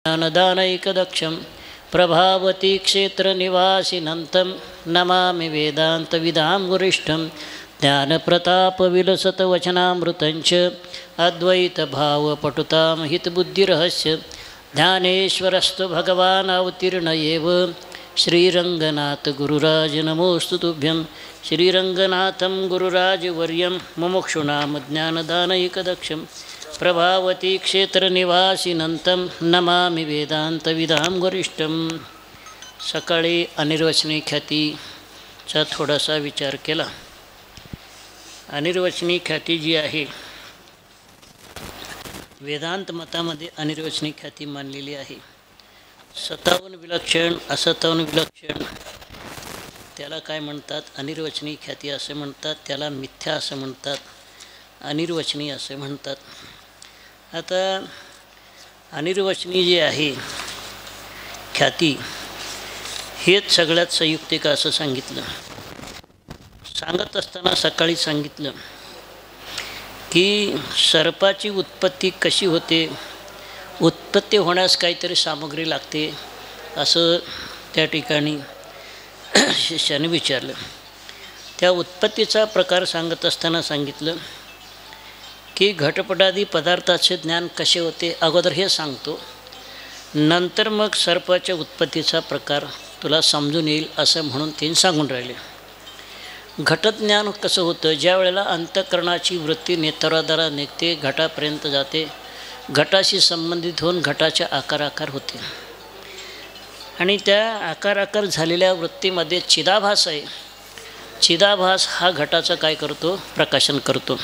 ज्ञानदानैकदक्षं प्रभावती क्षेत्रनिवासिनन्तं नमामि वेदान्तविदां गुरिष्ठं ज्ञानप्रतापविलसतवचनामृतञ्च अद्वैतभावपटुतां हितबुद्धिरहस्य ध्यानेश्वरस्तु भगवान् अवतीर्ण एव श्रीरङ्गनाथ गुरुराज नमोऽस्तु तुभ्यं श्रीरङ्गनाथं गुरुराजवर्यं मुमुक्षूणां ज्ञानदानैकदक्षं प्रभावती क्षेत्रनिवासिनन्तं नमामि वेदान्तविदां वरिष्ठं. सकाळी अनिर्वचनीय ख्यातीचा थोडासा विचार केला. अनिर्वचनीय ख्याती जी आहे, वेदांत मतामध्ये अनिर्वचनीय ख्याती मानलेली आहे. 57 विलक्षण, असत्तावन विलक्षण, त्याला काय म्हणतात? अनिर्वचनीय ख्याती असे म्हणतात. त्याला मिथ्या असं म्हणतात, अनिर्वचनीय असे म्हणतात. आता अनिर्वचनीय जे आहे ख्याती, हेच सगळ्यात संयुक्तिक असं सांगितलं. सांगत असताना सकाळी सांगितलं की सर्पाची उत्पत्ती कशी होते, उत्पत्ती होण्यास काहीतरी सामग्री लागते असं त्या ठिकाणी शिष्याने विचारलं. त्या उत्पत्तीचा प्रकार सांगत असताना सांगितलं की घटपटादी पदार्थाचे ज्ञान कसे होते अगोदर हे सांगतो, नंतर मग सर्पाच्या उत्पत्तीचा प्रकार तुला समजून येईल असं म्हणून ते सांगून राहिले. घटज्ञान कसं होतं? ज्या वेळेला अंतःकरणाची वृत्ती नेत्राद्वारा निघते, घटापर्यंत जाते, घटाशी संबंधित होऊन घटाच्या आकार होते आणि त्या आकार झालेल्या वृत्तीमध्ये चिदाभास आहे. चिदाभास हा घटाचं काय करतो? प्रकाशन करतो.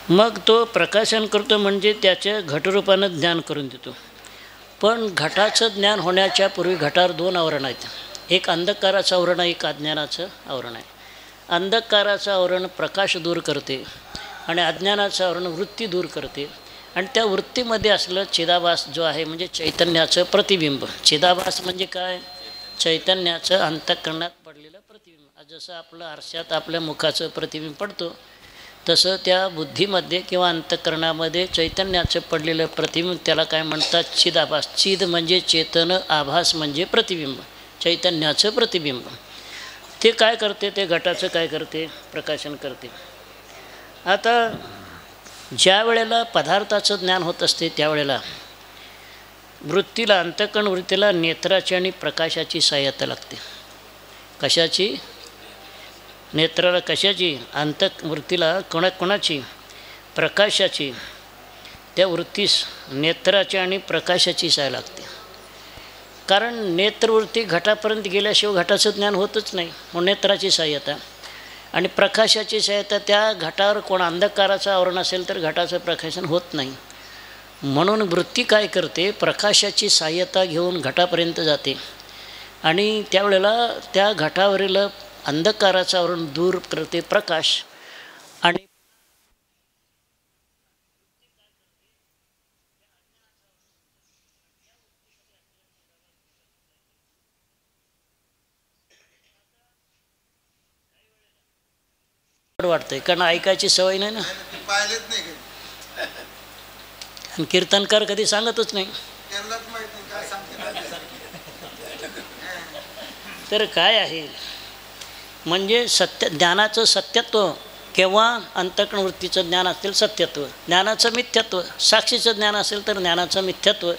मग तो प्रकाशन करतो म्हणजे त्याच्या घटरूपानं ज्ञान करून देतो. पण घटाचं ज्ञान होण्याच्या पूर्वी घटावर 2 आवरण आहेत. एक अंधकाराचं आवरण आहे, एक अज्ञानाचं आवरण आहे. अंधकाराचं आवरण प्रकाश दूर करते आणि अज्ञानाचं आवरण वृत्ती दूर करते. आणि त्या वृत्तीमध्ये असलं चिदाभास जो आहे म्हणजे चैतन्याचं प्रतिबिंब. चिदाभास म्हणजे काय? चैतन्याचं अंतःकरणात पडलेलं प्रतिबिंब. जसं आपलं आरशात आपल्या मुखाचं प्रतिबिंब पडतो, तसं त्या बुद्धीमध्ये किंवा अंतःकरणामध्ये चैतन्याचं पडलेलं प्रतिबिंब, त्याला काय म्हणतात? चिदाभास. चिद म्हणजे चेतन, आभास म्हणजे प्रतिबिंब, चैतन्याचं प्रतिबिंब. ते काय करते? ते घटाचं काय करते? प्रकाशन करते. आता ज्या वेळेला पदार्थाचं ज्ञान होत असते त्यावेळेला वृत्तीला, अंतःकरण वृत्तीला नेत्राची आणि प्रकाशाची सहाय्यता लागते. कशाची? नेत्राला कशाची? अंतःवृत्तीला कोणाची? प्रकाशाची. त्या वृत्तीस नेत्राची आणि प्रकाशाची सहाय्य लागते. कारण नेत्रवृत्ती घटापर्यंत गेल्याशिवाय घटाचं ज्ञान होतच नाही, म्हणून नेत्राची सहाय्यता. आणि प्रकाशाची सहाय्यता, त्या घटावर कोण अंधकाराचं आवरण असेल तर घटाचं प्रकाशन होत नाही. म्हणून वृत्ती काय करते? प्रकाशाची सहाय्यता घेऊन घटापर्यंत जाते आणि त्यावेळेला त्या घटावरील अंधकाराचं आवरण दूर करते प्रकाश. आणि वाटतंय कारण ऐकायची सवय नाही ना, आणि कीर्तनकार कधी सांगतच नाही. तर काय आहे म्हणजे सत्य, ज्ञानाचं सत्यत्व किंवा अंतःकरण वृत्तीचं ज्ञान असेल सत्यत्व, ज्ञानाचं मिथ्यत्व, साक्षीचं ज्ञान असेल तर ज्ञानाचं मिथ्यत्व,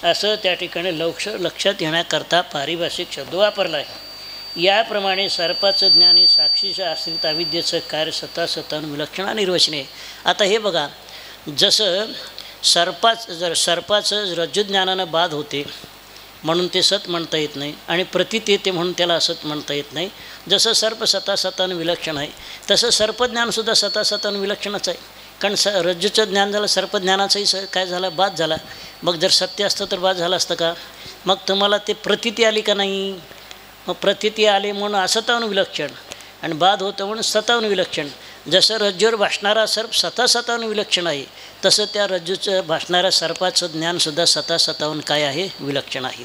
असं त्या ठिकाणी लक्षात येण्याकरता पारिभाषिक शब्द वापरला आहे. याप्रमाणे सर्पाचं ज्ञान हे साक्षीचं आश्रित अविद्येचं कार्य सत्तान विलक्षण अनिर्वचनीय. आता हे बघा, जसं सर्पाचं रज्जुज्ञानानं बाध होते म्हणून ते सत म्हणता येत नाही, आणि प्रतीत येते म्हणून त्याला असत म्हणता येत नाही. जसं सर्प सतान विलक्षण आहे, तसं सर्पज्ञानसुद्धा सतान विलक्षणच आहे. कारण रज्जूचं ज्ञान झालं, सर्पज्ञानाचंही काय झालं? बाध झाला. मग जर सत्य असतं तर बाध झालं असतं का? मग तुम्हाला ते प्रतीती आली का नाही? मग प्रतीती आले म्हणून असतावन विलक्षण, आणि बाध होतं म्हणून सतावन विलक्षण. जसं रज्जूवर भासणारा सर्प सतावन विलक्षण आहे, तसं त्या रज्जूचं भासणाऱ्या सर्पाचं ज्ञानसुद्धा सतावन काय आहे? विलक्षण आहे.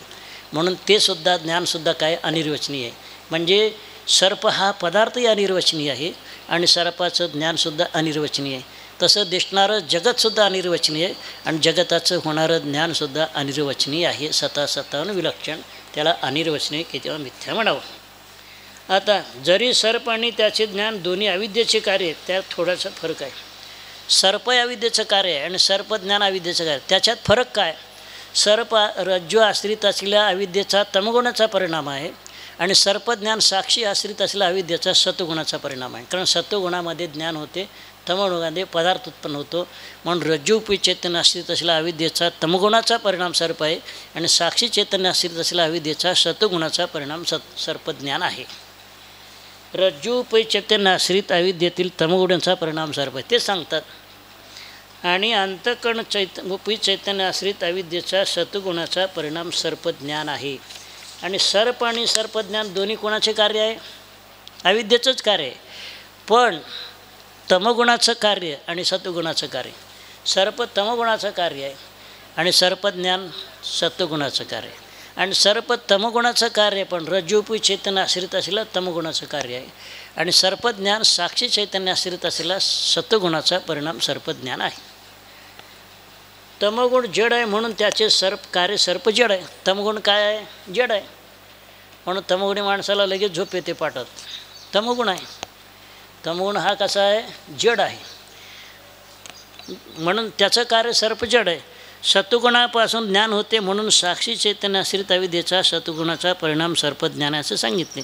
म्हणून ते सुद्धा ज्ञानसुद्धा काय? अनिर्वचनीय आहे. म्हणजे सर्प हा पदार्थही अनिर्वचनीय आहे आणि सर्पाचं ज्ञानसुद्धा अनिर्वचनीय आहे. तसं दिसणारं जगतसुद्धा अनिर्वचनीय आहे आणि जगताचं होणारं ज्ञानसुद्धा अनिर्वचनीय आहे. स्वतःहून विलक्षण, त्याला अनिर्वचनीय किंवा मिथ्या म्हणावं. आता जरी सर्प आणि त्याचे ज्ञान दोन्ही अविद्येचे कार्य आहे, त्यात थोडासा फरक आहे. सर्प अविद्येचं कार्य आहे आणि सर्पज्ञान अविद्येचं कार्य. त्याच्यात फरक काय? सर्प रज्जू आश्रित असलेल्या अविद्येचा तमगुणाचा परिणाम आहे आणि सर्पज्ञान साक्षी आश्रित असलेल्या अविद्येचा सत्वगुणाचा परिणाम आहे. कारण सत्वगुणामध्ये ज्ञान होते, तमगुणामध्ये पदार्थ उत्पन्न होतो. म्हणून रज्जूपी चैतन्य आश्रित असलेल्या अविद्येचा तमगुणाचा परिणाम सर्प आहे आणि साक्षी चैतन्य आश्रित असलेल्या अविद्येचा सत्वगुणाचा परिणाम सर्पज्ञान आहे. रज्जूपी चैतन्य आश्रित अविद्येतील तमगुणाचा परिणाम सर्प आहे ते सांगतात. आणि अंतःकरण चैतन्य आश्रित अविद्येचा सत्वगुणाचा परिणाम सर्पज्ञान आहे. आणि सर्प आणि सर्पज्ञान दोन्ही कोणाचे कार्य आहे? अविद्येचंच कार्य आहे. पण तमगुणाचं कार्य आणि सत्वगुणाचं कार्य. सर्प तमगुणाचं कार्य आहे आणि सर्पज्ञान सत्वगुणाचं कार्य आहे. आणि सर्प तमगुणाचं कार्य पण रज्जूपी चैतन्य आश्रित असलेलं तमगुणाचं कार्य आहे आणि सर्पज्ञान साक्षी चैतन्य आश्रित असलेला सत्वगुणाचा परिणाम सर्पज्ञान आहे. तमगुण जड आहे म्हणून त्याचे कार्य सर्प जड आहे. तमगुण काय आहे? जड आहे. म्हणून तमगुणी माणसाला लगेच झोप येते पाठात. तमगुण आहे. तमगुण हा कसा आहे? जड आहे. म्हणून त्याचं कार्य सर्प जड आहे. सत्वगुणापासून ज्ञान होते म्हणून साक्षी चैतन्य आश्रित अविद्येचा सत्वगुणाचा परिणाम सर्पज्ञान असं सांगितले.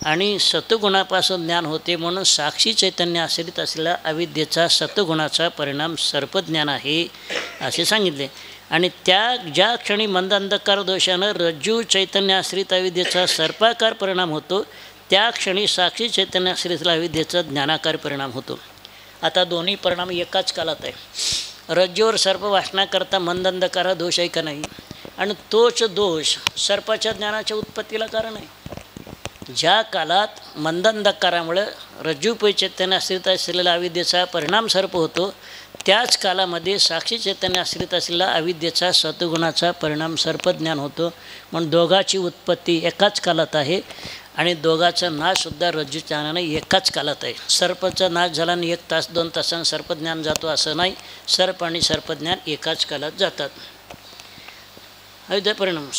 आणि सत्वगुणापासून ज्ञान होते म्हणून साक्षी चैतन्य आश्रित असलेल्या अविद्येचा सत्वगुणाचा परिणाम सर्पज्ञान आहे असे सांगितले. आणि ज्या क्षणी मंद अंधकार दोषानं रज्जू चैतन्य आश्रित अविद्येचा सर्पाकार परिणाम होतो त्या क्षणी साक्षी चैतन्य आश्रित असलेल्या अविद्येचा ज्ञानाकार परिणाम होतो. आता दोन्ही परिणाम एकाच कालात आहे. रज्जूवर सर्प वासनाकरता मंद अंधकार दोष आहे का नाही? आणि तोच दोष सर्पाच्या ज्ञानाच्या उत्पत्तीला कारण आहे. ज्या कालात मंद अंधकारामुळे रज्जूपै चैतन्य आश्रित असलेल्या अविद्येचा परिणाम सर्प होतो त्याच कालामध्ये साक्षी चैतन्य आश्रित असलेला अविद्येचा सत्वगुणाचा परिणाम सर्पज्ञान होतो. म्हणून दोघाची उत्पत्ती एकाच कालात आहे आणि दोघाचा नाशसुद्धा रज्जू ज्ञानाने एकाच कालात आहे. सर्पाचा नाश झाला आणि 1 तास 2 तासांनी सर्पज्ञान जातो असं नाही. सर्प आणि सर्पज्ञान एकाच कालात जातात. अविद्या परिणाम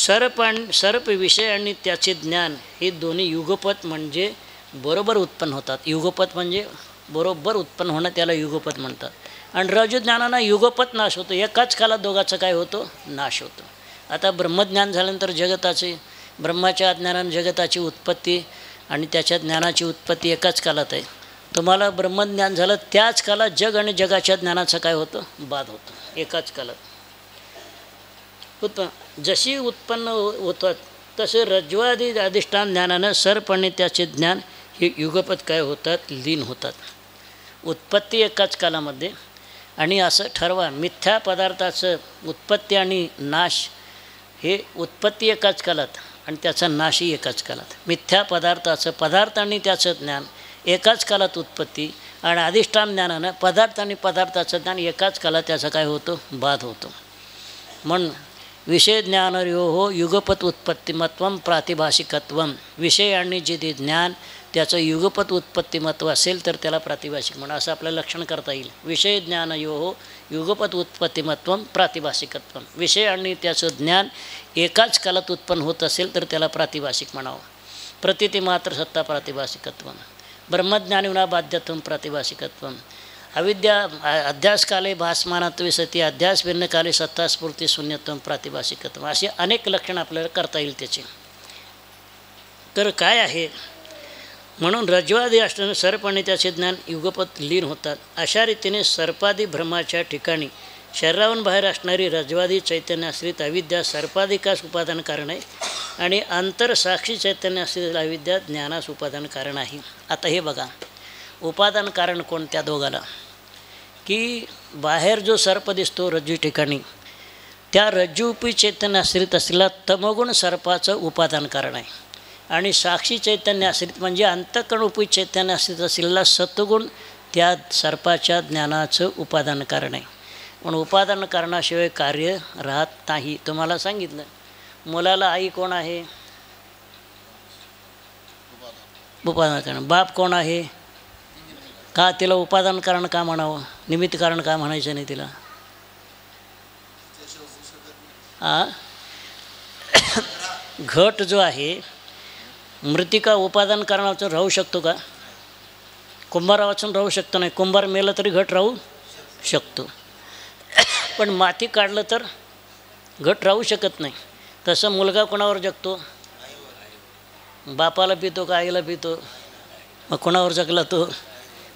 सर्प विषय आणि त्याचे ज्ञान हे दोन्ही युगपत म्हणजे बरोबर उत्पन्न होतात. युगपत म्हणजे बरोबर उत्पन्न होणं, त्याला युगपत म्हणतात. आणि रज्जू ज्ञानानं युगपत नाश होतो. एकाच कालात दोघाचा काय होतो? नाश होतो. आता ब्रह्मज्ञान झाल्यानंतर जगताचे ब्रह्माच्या अज्ञानानं जगताची उत्पत्ती आणि त्याच्या ज्ञानाची उत्पत्ती एकाच कालात आहे. तुम्हाला ब्रह्मज्ञान झालं त्याच कालात जग आणि जगाच्या ज्ञानाचा काय होतं? बाध होतो. एकाच कालात जशी उत्पन्न होतात तसे रज्ज्वादी अधिष्ठान ज्ञानानं सर्प आणि त्याचे ज्ञान हे युगपत काय होतात? लीन होतात. उत्पत्ती एकाच कालामध्ये. आणि असं ठरवा, मिथ्या पदार्थाचं उत्पत्ती आणि नाश हे उत्पत्ती एकाच कालात आणि त्याचा नाशही एकाच कालात. मिथ्या पदार्थाचं पदार्थ आणि त्याचं ज्ञान एकाच कालात उत्पत्ती आणि अधिष्ठान ज्ञानानं पदार्थ आणि पदार्थाचं ज्ञान एकाच कालात त्याचा काय होतो? बाध होतो. म्हणून विषय ज्ञानयोः युगपत उत्पत्तिमत्वं प्रातिभाषिकत्वं. विषय आणि जे ते ज्ञान त्याचं युगपत उत्पत्तिमत्व असेल तर त्याला प्रातिभाषिक म्हणून असं आपल्याला लक्षण करता येईल. विषय ज्ञानयोः युगपत उत्पत्तिमत्वं प्रातिभाषिकत्वं. विषय आणि त्याचं ज्ञान एकाच कालात उत्पन्न होत असेल तर त्याला प्रातिभाषिक म्हणावं. प्रतीती मात्र सत्ता प्रातिभाषिकत्वं. ब्रह्मज्ञानिना बाध्यत्वं प्रातिभाषिकत्वं. अविद्या अध्यासकाले भासमानत्वे सती अध्यास भिन्नकाले सत्तास्फूर्ती शून्यत्वं प्रातिभाषिकत्वं. असे अनेक लक्षणं आपल्याला करता येईल त्याचे. तर काय आहे? म्हणून रज्ज्वादी असताना सर्प आणि त्याचे ज्ञान युगपत लीन होतात. अशा रीतीने सर्पादी भ्रमाच्या ठिकाणी शरीराहून बाहेर असणारी रज्ज्वादी चैतन्याश्रित अविद्या सर्पाधिकास उपादान कारण आहे आणि आंतरसाक्षी चैतन्याश्रित अविद्या ज्ञानास उपादान कारण आहे. आता हे बघा, उपादान कारण कोण त्या दोघाला? की बाहेर जो सर्प दिसतो रज्जू ठिकाणी त्या रज्जूपी चैतन्याश्रित असलेला तमगुण सर्पाचं उपादान कारण आहे आणि साक्षी चैतन्याश्रित म्हणजे अंतःकरणरूपी चैतन्याश्रित असलेला सत्वगुण त्या सर्पाच्या ज्ञानाचं उपादान कारण आहे. पण उपादान कारणाशिवाय कार्य राहत नाही. तुम्हाला सांगितलं, मुलाला आई कोण आहे? उपादान कारण. बाप कोण आहे? का तिला उपादान कारण का म्हणावं, निमित्त कारण का म्हणायचं नाही तिला? घट जो आहे मृत्तिका उपादान कारणाचं राहू शकतो का? कुंभारा वाचून राहू शकतो नाही. कुंभार मेलं तरी घट राहू शकतो, पण माती काढलं तर घट राहू शकत नाही. तसं मुलगा कोणावर जगतो? बापाला पितो का आईला पितो? मग कोणावर जगला तो?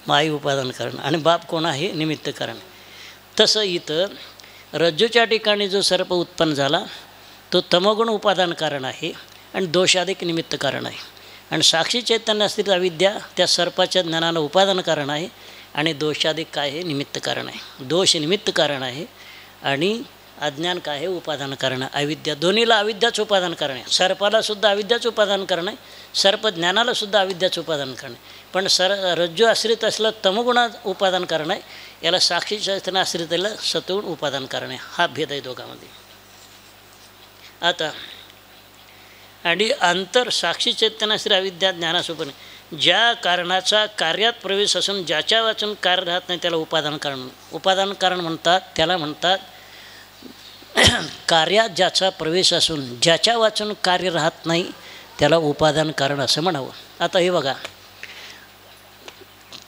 मग आई उपादान कारण आणि बाप कोण आहे? निमित्त कारण. तसं इथं रज्जूच्या ठिकाणी जो सर्प उत्पन्न झाला तो तमोगुण उपादान कारण आहे आणि दोषाधिक निमित्त कारण आहे. आणि साक्षी चैतन्य असलेली अविद्या त्या सर्पाच्या ज्ञानाला उपादान कारण आहे आणि दोषाधिक काय आहे? निमित्त कारण आहे. दोष निमित्त कारण आहे आणि अज्ञान काय आहे? उपादान कारण आहे. अविद्या, दोन्हीला अविद्याच उपादान कारण आहे. सर्पाला सुद्धा अविद्याच उपादान कारण आहे, सर्प ज्ञानाला सुद्धा अविद्याच उपादान कारण आहे. पण रज्जू आश्रित असलं तमगुणा उपादान कारण आहे, याला साक्षी चैतन्य आश्रितला सत्वगुण उपादान कारण आहे. हा भेद आहे दोघांमध्ये. आता आणि अंतर साक्षी चैतन्याश्री अविद्या ज्ञानासोबत ज्या कारणाचा कार्यात प्रवेश असून ज्याच्या वाचून कार्य राहत नाही त्याला उपादान कारण. उपादान कारण म्हणतात, त्याला म्हणतात कार्यात ज्याचा प्रवेश असून ज्याच्या वाचून कार्य राहत नाही त्याला उपादान कारण असं म्हणावं. आता हे बघा,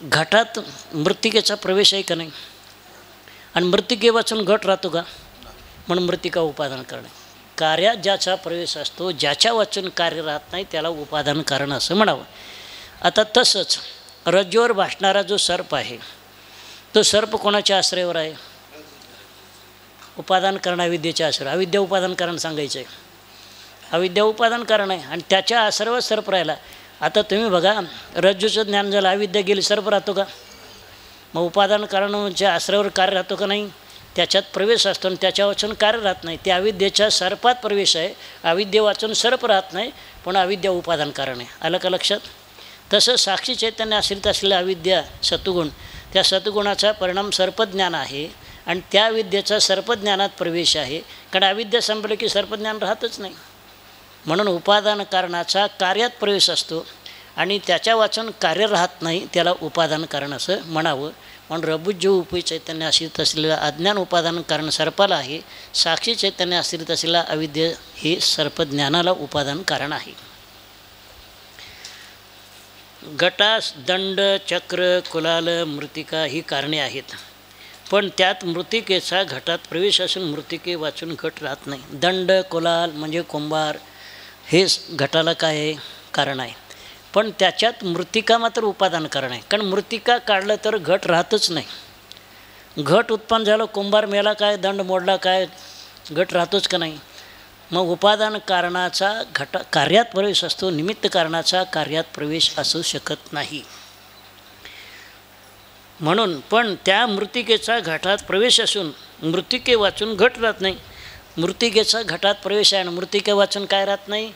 घटात मृत्तिकेचा प्रवेश आहे का नाही? आणि मृत्तिके वाचून घट राहतो का? म्हणून मृत्तिका उपादान कारण आहे. कार्यात ज्याचा प्रवेश असतो, ज्याच्या वाचून कार्य राहत नाही त्याला उपादान कारण असं म्हणावं. आता तसंच रज्जूवर भासणारा जो सर्प आहे तो सर्प कोणाच्या आश्रयावर आहे? उपादान कारण अविद्येच्या आश्रय. अविद्या उपादान कारण सांगायचं आहे. अविद्या उपादान कारण आहे आणि त्याच्या आश्रयावर सर्प राहिला. आता तुम्ही बघा, रज्जूचं ज्ञान झालं, अविद्या गेली, सर्प राहतो का? मग उपादान कारणाच्या आश्रयावर कार्य राहतो का नाही? त्याच्यात प्रवेश असतो आणि त्याच्या वाचून कार्य राहत नाही. त्या अविद्येच्या सर्पात प्रवेश आहे, अविद्ये वाचून सर्प राहत नाही, पण अविद्या उपादान कारण आहे. आलं का लक्षात? तसं साक्षी चैतन्य आश्रित असलेल्या अविद्या सत्वगुण, त्या सत्वगुणाचा परिणाम सर्पज्ञान आहे आणि त्या विद्येचा सर्पज्ञानात प्रवेश आहे. कारण अविद्या संपलं की सर्पज्ञान राहतच नाही. म्हणून उपादान कारणाचा कार्यात प्रवेश असतो आणि त्याच्या वाचून कार्य राहत नाही त्याला उपादान कारण असं म्हणावं. म्हणून रज्जू उपी चैतन्य आश्रित असलेलं अज्ञान उपादान कारण सर्पाला आहे, साक्षी चैतन्य आश्रित असलेला अविद्या हे सर्पज्ञानाला उपादान कारण आहे. घटास दंड, चक्र, कुलाल, मृत्तिका ही कारणे आहेत, पण त्यात मृत्तिकेचा घटात प्रवेश असून मृत्तिके वाचून घट राहत नाही. दंड, कुलाल म्हणजे कुंभार हे घटाला काय आहे? कारण आहे, पण त्याच्यात मृत्तिका मात्र उपादान कारण आहे. कारण मृत्तिका काढलं तर घट राहतच नाही. घट उत्पन्न झालं, कुंभार मेला काय, दंड मोडला काय, घट राहतोच का नाही? मग उपादान कारणाचा कार्यात प्रवेश असतो, निमित्त कारणाचा कार्यात प्रवेश असू शकत नाही. म्हणून पण त्या मृत्तिकेचा घटात प्रवेश असून मृत्तिके वाचून घट राहत नाही. मृत्तिकेचा घटात प्रवेश आहे आणि मृत्तिके वाचून काय राहत नाही?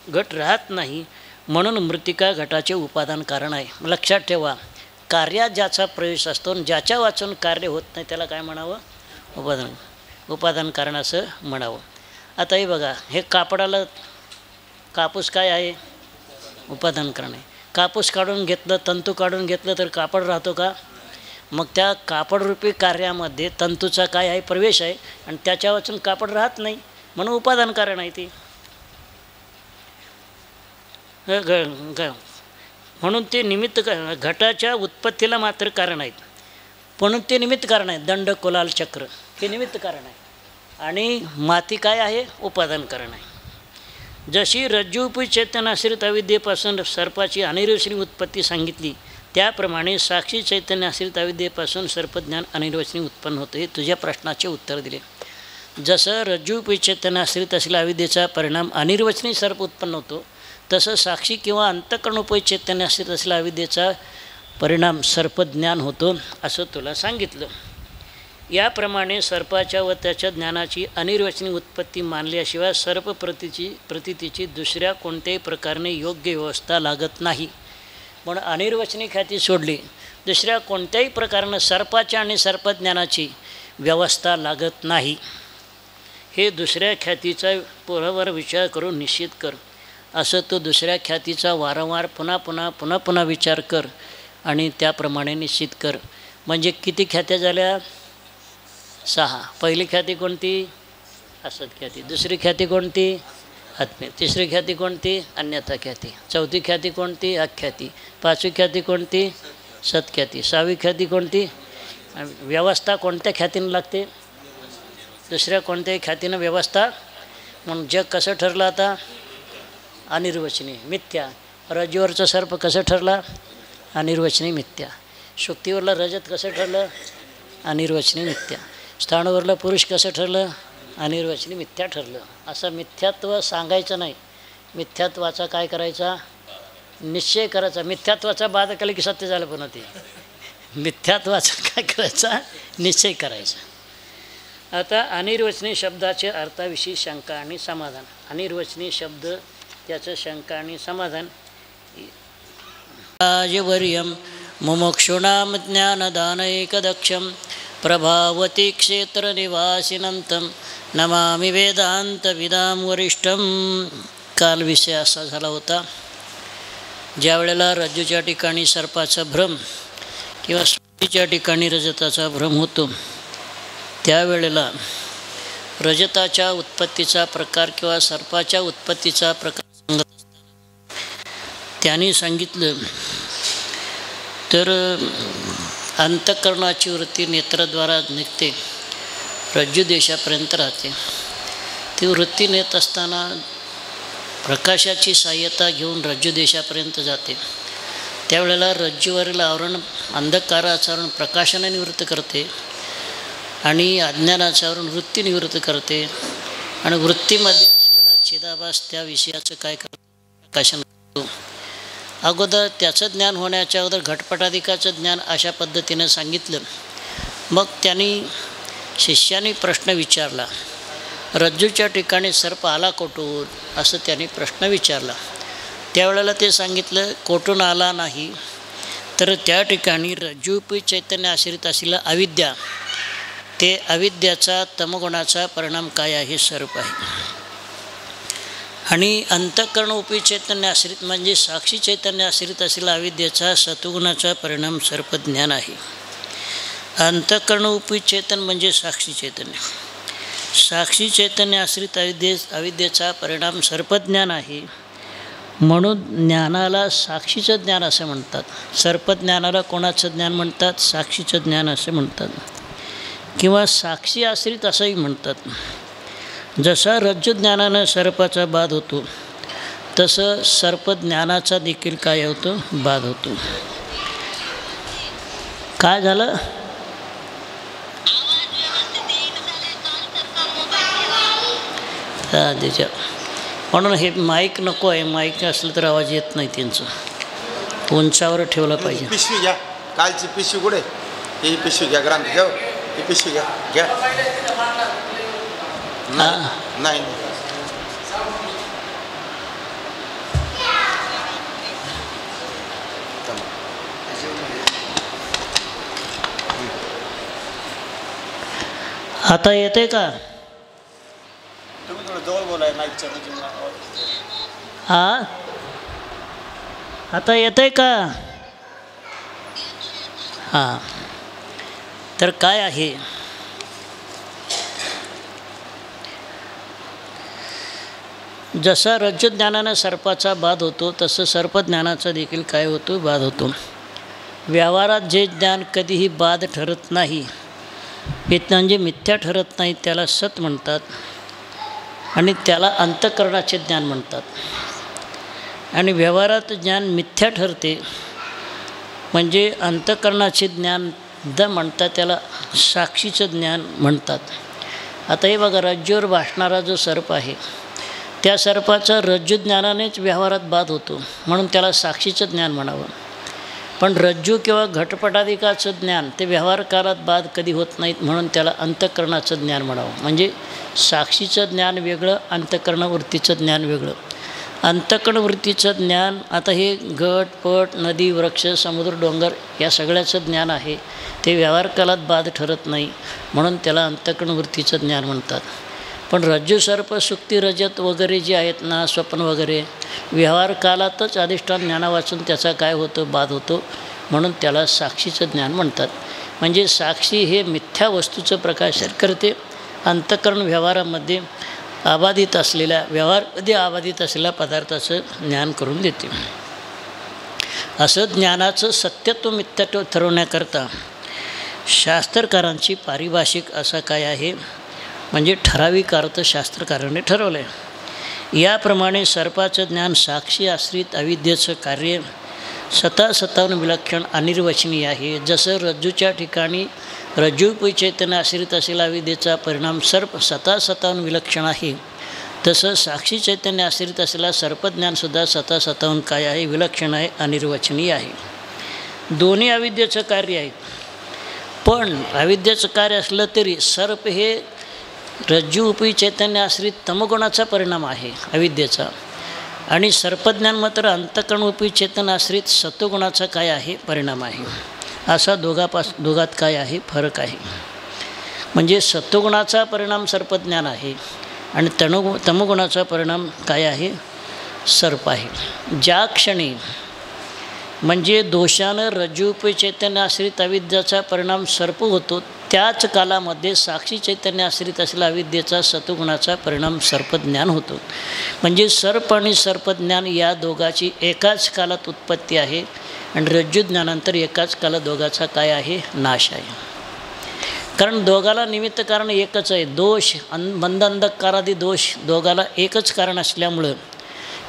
घट राहत नाही. म्हणून मृत्तिका घटाचे उपादान कारण आहे. लक्षात ठेवा, कार्यात ज्याचा प्रवेश असतो आणि ज्याच्या वाचून कार्य होत नाही त्याला काय म्हणावं? उपादान कारण असं म्हणावं. आता हे बघा, हे कापडाला कापूस काय आहे? उपादान कारण आहे. कापूस काढून घेतलं, तंतू काढून घेतलं तर कापड राहतो का? मग त्या कापडरूपी कार्यामध्ये तंतूचा काय आहे? प्रवेश आहे आणि त्याच्या वाचून कापड राहत नाही, म्हणून उपादान कारण आहे ते. म्हणून ते निमित्त घटाच्या उत्पत्तीला मात्र कारण आहेत, म्हणून ते निमित्त कारण आहे. दंड, कुलाल, चक्र हे निमित्त कारण आहे आणि माती काय आहे? उपादान कारण आहे. जशी रज्जूपी चैतन्याश्रित अविद्येपासून सर्पाची अनिर्वचनीय उत्पत्ती सांगितली, त्याप्रमाणे साक्षी चैतन्याश्रित अविद्येपासून सर्पज्ञान अनिर्वचनीय उत्पन्न होतं. हे तुझ्या प्रश्नाचे उत्तर दिले. जसं रज्जूपी चैतन्याश्रित असलेल्या अविद्येचा परिणाम अनिर्वचनीय सर्प उत्पन्न होतो, तसं साक्षी किंवा अंतःकरणोपरी चैतन्याश्रित असलेल्या अविद्येचा परिणाम सर्पज्ञान होतो असं तुला सांगितलं. याप्रमाणे सर्पाच्या व त्याच्या ज्ञानाची अनिर्वचनीय उत्पत्ती मानल्याशिवाय सर्प प्रतीतीची दुसऱ्या कोणत्याही प्रकारे योग्य व्यवस्था लागत नाही. म्हणून अनिर्वचनीय ख्याती सोडली, दुसऱ्या कोणत्याही प्रकारानं सर्पाच्या आणि सर्पज्ञानाची व्यवस्था लागत नाही. हे दुसऱ्या ख्यातीचा पुरावर विचार करून निश्चित कर. असं तो दुसऱ्या ख्यातीचा वारंवार पुन्हा विचार कर आणि त्याप्रमाणे निश्चित कर. म्हणजे किती ख्यात्या झाल्या? 6. पहिली ख्याती कोणती? असत ख्याती. दुसरी ख्याती कोणती? आत्म्य. तिसरी ख्याती कोणती? अन्यथा ख्याती. चौथी ख्याती कोणती? अख्याती. पाचवी ख्याती कोणती? सत्ख्याती. 6वी ख्याती कोणती? व्यवस्था कोणत्या ख्यातीनं लागते? दुसऱ्या कोणत्याही ख्यातीनं व्यवस्था. म्हणून जग कसं ठरलं आता? अनिर्वचनीय मिथ्या. रज्जूवरचा सर्प कसं ठरला? अनिर्वचनीय मिथ्या. शुक्तीवरला रजत कसं ठरलं? अनिर्वचनीय मिथ्या. स्थाणूवरला पुरुष कसं ठरलं? अनिर्वचनीय मिथ्या ठरलं. असं मिथ्यात्व सांगायचं नाही. मिथ्यात्वाचा काय करायचा? निश्चय करायचा. मिथ्यात्वाचा बाद केलं की सत्य झालं. पुन्हा ते मिथ्यात्वाचा काय करायचा? निश्चय करायचा. आता अनिर्वचनीय शब्दाचे अर्थाविषयी शंका आणि समाधान. अनिर्वचनीय शब्द त्याचं शंका आणि समाधान. राजवर्यं मुमुक्षूणां ज्ञानदानैकदक्षं प्रभावती क्षेत्रनिवासिनं तं नमामि वेदान्तविदां वरिष्ठं. काल विषय असा झाला होता, ज्या वेळेला रज्जूच्या ठिकाणी सर्पाचा भ्रम किंवा स्मृतीच्या ठिकाणी रजताचा भ्रम होतो, त्यावेळेला रजताच्या उत्पत्तीचा प्रकार किंवा सर्पाच्या उत्पत्तीचा प्रकार सांगत असताना त्यांनी सांगितलं तर अंतःकरणाची वृत्ती नेत्राद्वारा निघते, रज्जू देशापर्यंत राहते. ती वृत्ती नेत असताना प्रकाशाची सहाय्यता घेऊन रज्जू देशापर्यंत जाते. त्यावेळेला रज्जूवरील आवरण अंधकाराचं आवरण प्रकाशाने निवृत्त करते आणि अज्ञानाचं आवरण वृत्ती निवृत्त करते. आणि वृत्तीमध्ये असलेला चिदाभास त्या विषयाचं काय करतो? प्रकाशन करतो. अगोदर त्याचं ज्ञान होण्याच्या अगोदर घटपटाधिकाचं ज्ञान अशा पद्धतीनं सांगितलं. मग त्यांनी शिष्याने प्रश्न विचारला, रज्जूच्या ठिकाणी सर्प आला कोठून? असं त्यांनी प्रश्न विचारला. त्यावेळेला ते सांगितलं कोठून आला नाही, तर त्या ठिकाणी रज्जूपी चैतन्य आश्रित असलेला अविद्या, ते अविद्याचा तमगुणाचा परिणाम काय आहे? सर्प आहे. आणि अंतःकरण उपी चैतन्य आश्रित म्हणजे साक्षी चैतन्य आश्रित असलेला अविद्याचा सत्वगुणाचा परिणाम सर्पज्ञान आहे. अंतःकरण उपी चैतन्य म्हणजे साक्षी चैतन्य. साक्षी चैतन्य आश्रित अविद्येचा परिणाम सर्पज्ञान आहे. म्हणून ज्ञानाला साक्षीचं ज्ञान असं म्हणतात. सर्पज्ञानाला कोणाचं ज्ञान म्हणतात? साक्षीचं ज्ञान असं म्हणतात किंवा साक्षी आश्रित असंही म्हणतात. जसा रज्जुज्ञानानं सर्पाचा बाध होतो, तसं सर्पज्ञानाचा देखील काय होतो? बाध होतो. काय झालं? त्याच्या म्हणून हे माईक नको आहे. माईक असलं तर आवाज येत नाही त्यांचं. उंचावर ठेवला पाहिजे. पिशवी घ्या, कालची पिशवी कुठे? ही पिशवी घ्या, ग्रांत घ्या. ही पिशवी घ्या, घ्या. नाही आता येते का? तुम्ही थोडं जवळ बोलाय माईकच्या. हा, आता येते का? हां, तर काय आहे? जसा रज्जुज्ञानानं सर्पाचा बाध होतो, तसं सर्पज्ञानाचा देखील काय होतो? बाध होतो. व्यवहारात जे ज्ञान कधीही बाध ठरत नाही, म्हणजे मिथ्या ठरत नाही, त्याला सत म्हणतात आणि त्याला अंतःकरणाचे ज्ञान म्हणतात. आणि व्यवहारात ज्ञान मिथ्या ठरते म्हणजे अंतःकरणाचे ज्ञान म्हणतात, त्याला साक्षीचं ज्ञान म्हणतात. आता हे बघा, रज्जूवर भासणारा जो सर्प आहे, त्या सर्पाचा रज्जुज्ञानानेच व्यवहारात बाध होतो, म्हणून त्याला साक्षीचं ज्ञान म्हणावं. पण रज्जू किंवा घटपटाधिकाचं ज्ञान ते व्यवहार काळात बाद कधी होत नाहीत, म्हणून त्याला अंतःकरणाचं ज्ञान म्हणावं. म्हणजे साक्षीचं ज्ञान वेगळं, अंतःकरणवृत्तीचं ज्ञान वेगळं. अंतःकरणवृत्तीचं ज्ञान आता हे घट पट नदी वृक्ष समुद्र डोंगर या सगळ्याचं ज्ञान आहे, ते व्यवहार काळात बाद ठरत नाही, म्हणून त्याला अंतःकरणवृत्तीचं ज्ञान म्हणतात. पण रज्जू सर्प सुक्ती रजत वगैरे जे आहेत ना, स्वप्न वगैरे व्यवहार कालातच अधिष्ठान ज्ञाना वाचून त्याचा काय होतं? बाध होतो. म्हणून त्याला साक्षीचं ज्ञान म्हणतात. म्हणजे साक्षी हे मिथ्या वस्तूचं प्रकाशन करते, अंतःकरण व्यवहारामध्ये आबाधित असलेल्या पदार्थाचं ज्ञान करून देते. असं ज्ञानाचं सत्यत्व मिथ्यात्व ठरवण्याकरता शास्त्रकारांची पारिभाषिक असा काय आहे, म्हणजे ठराविक अर्थ शास्त्रकारांनी ठरवलं आहे. याप्रमाणे सर्पाचं ज्ञान साक्षी आश्रित अविद्येचं कार्य सतासतावन विलक्षण अनिर्वचनीय आहे. जसं रज्जूच्या ठिकाणी रज्जूपै चैतन्य आश्रित असलेला अविद्येचा परिणाम सर्प सतासतावन विलक्षण आहे, तसं साक्षी चैतन्य आश्रित असलेला सर्पज्ञानसुद्धा सतासतावन काय आहे, विलक्षण आहे, अनिर्वचनीय आहे. दोन्ही अविद्येचं कार्य आहे. पण अविद्येचं कार्य असलं तरी सर्प हे रज्जू उपी चैतन्य आश्रित तमगुणाचा परिणाम आहे अविद्येचा, आणि सर्पज्ञान मात्र अंतःकरणरूपी चेतन आश्रित सत्वगुणाचा काय आहे, परिणाम आहे. असा दोघात काय आहे, फरक आहे. म्हणजे सत्वगुणाचा परिणाम सर्पज्ञान आहे आणि तमगुणाचा परिणाम काय आहे, सर्प आहे. ज्या क्षणी म्हणजे दोषानं रज्जूपै चैतन्य आश्रित अविद्याचा परिणाम सर्प होतो, त्याच कालामध्ये साक्षी चैतन्य आश्रित असलेला अविद्येचा सत्वगुणाचा परिणाम सर्पज्ञान होतो. म्हणजे सर्प आणि सर्पज्ञान या दोघाची एकाच कालात उत्पत्ती आहे आणि रज्जुज्ञानानंतर एकाच कालात दोघाचा काय आहे, नाश आहे. कारण दोघाला निमित्त कारण एकच आहे. दोष मंद अंधकारादी दोष दोघाला एकच कारण असल्यामुळं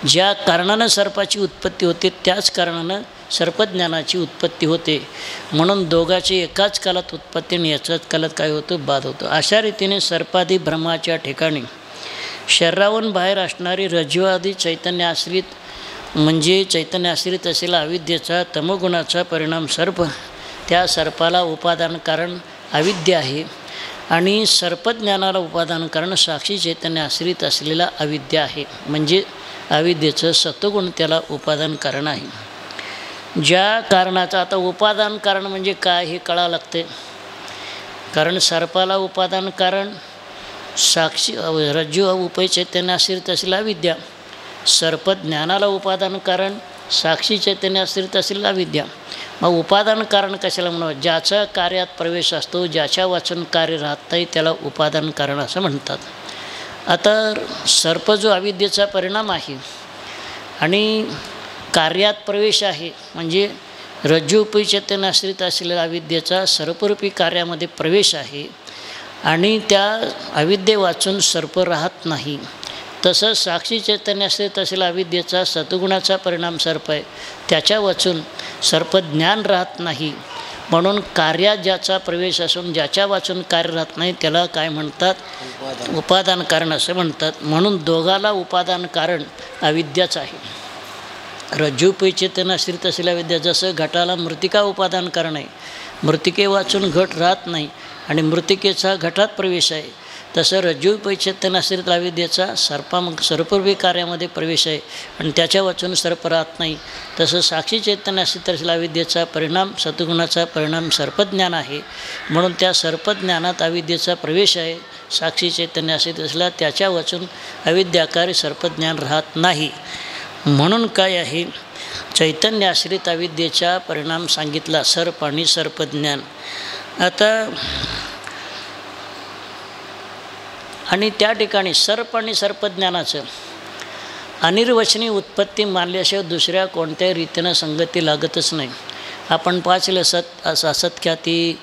ज्या कारणानं सर्पाची उत्पत्ती होते त्याच कारणानं सर्पज्ञानाची उत्पत्ती होते. म्हणून दोघाची एकाच कालात उत्पत्ती आणि याच्याच कालात काय होतं, बाद होतं. अशा रीतीने सर्पादी ब्रह्माच्या ठिकाणी शरीरावरून बाहेर असणारी रज्जुआदी चैतन्य आश्रित म्हणजे चैतन्य आश्रित असलेला अविद्येचा तमोगुणाचा परिणाम सर्प, त्या सर्पाला उपादान कारण अविद्या आहे आणि सर्पज्ञानाला उपादान कारण साक्षी चैतन्य आश्रित असलेला अविद्या आहे. म्हणजे अविद्येचं सत्वगुण त्याला उपादान कारण आहे. ज्या कारणाचं आता उपादान कारण म्हणजे काय हे कळावं लागते. कारण सर्पाला उपादान कारण साक्षी रज्जू उपै चैतन्य आश्रित असलेला अविद्या, सर्पज्ञानाला उपादान कारण साक्षी चैतन्य आश्रित असलेला अविद्या. मग उपादान कारण कशाला म्हणावं, ज्याचा कार्यात प्रवेश असतो, ज्याच्या वाचन कार्य राहत नाही त्याला उपादान कारण असं म्हणतात. आता सर्प जो अविद्येचा परिणाम आहे आणि कार्यात प्रवेश आहे, म्हणजे रज्जू उपै चैतन्य आश्रित असलेल्या अविद्येचा सर्परूपी कार्यामध्ये प्रवेश आहे आणि त्या अविद्ये वाचून सर्प राहत नाही. तसंच साक्षी चैतन्य आश्रित असलेला अविद्येचा सत्वगुणाचा परिणाम सर्प आहे, त्याच्या वाचून सर्पज्ञान राहत नाही. म्हणून कार्यात ज्याचा प्रवेश असून ज्याच्या वाचून कार्य राहत नाही त्याला काय म्हणतात, उपादान कारण असं म्हणतात. म्हणून दोघाला उपादान कारण अविद्याच आहे. रज्जूपै चैतन्य आश्रित असलेल्या विद्या जसं घटाला मृतिका उपादान कारण आहे, मृतिके वाचून घट राहत नाही आणि मृतिकेचा घटात प्रवेश आहे, तसं रज्जूपै चैतन्य आश्रित अविद्येचा सर्परूपी कार्यामध्ये प्रवेश आहे आणि त्याच्या वाचून सर्प राहत नाही. तसं साक्षी चैतन्य आश्रित असलेला अविद्येचा परिणाम सत्वगुणाचा परिणाम सर्पज्ञान आहे. म्हणून त्या सर्पज्ञानात अविद्येचा प्रवेश आहे. साक्षी चैतन्य आश्रित असलेला त्याच्या वाचून अविद्याकारी सर्पज्ञान राहत नाही. म्हणून काय आहे, चैतन्य आश्रित अविद्येचा परिणाम सांगितला सर्प आणि सर्पज्ञान. आता आणि त्या ठिकाणी सर्प आणि सर्पज्ञानाचं अनिर्वचनीय उत्पत्ती मानल्याशिवाय दुसऱ्या कोणत्याही रीतीनं संगती लागतच नाही. आपण पाचलं असत्ख्याती,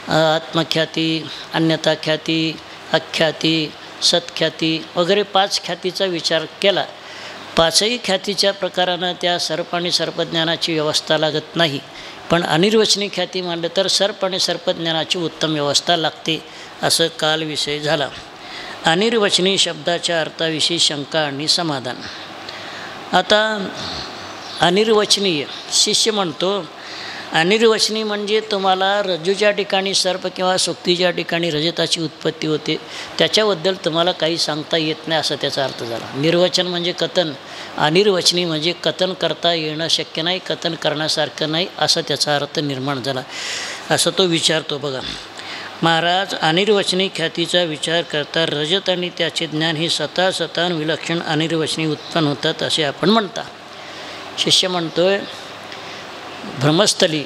आत्मख्याती, अन्यताख्याती, अख्याती, सत्ख्याती वगैरे 5 ख्यातीचा विचार केला. 5ही ख्यातीच्या प्रकारानं त्या सर्प आणि सर्पज्ञानाची व्यवस्था लागत नाही. पण अनिर्वचनीय ख्याती मानलं तर सर्प आणि सर्पज्ञानाची उत्तम व्यवस्था लागते, असं काल विषय झाला. अनिर्वचनीय शब्दाच्या अर्थाविषयी शंका आणि समाधान. आता अनिर्वचनीय शिष्य म्हणतो, अनिर्वचनीय म्हणजे तुम्हाला रज्जूच्या ठिकाणी सर्प किंवा सुक्तीच्या ठिकाणी रजताची उत्पत्ती होते, त्याच्याबद्दल तुम्हाला काही सांगता येत नाही असा त्याचा अर्थ झाला. निर्वचन म्हणजे कथन, अनिर्वचनीय म्हणजे कथन करता येणं शक्य नाही, कथन करण्यासारखं नाही असा त्याचा अर्थ निर्माण झाला. असं तो विचारतो बघा. महाराज अनिर्वचनीय ख्यातीचा विचार करता रजत आणि त्याचे ज्ञान हे स्वतः विलक्षण अनिर्वचनीय उत्पन्न होतात असे आपण म्हणता. शिष्य म्हणतोय भ्रमस्थली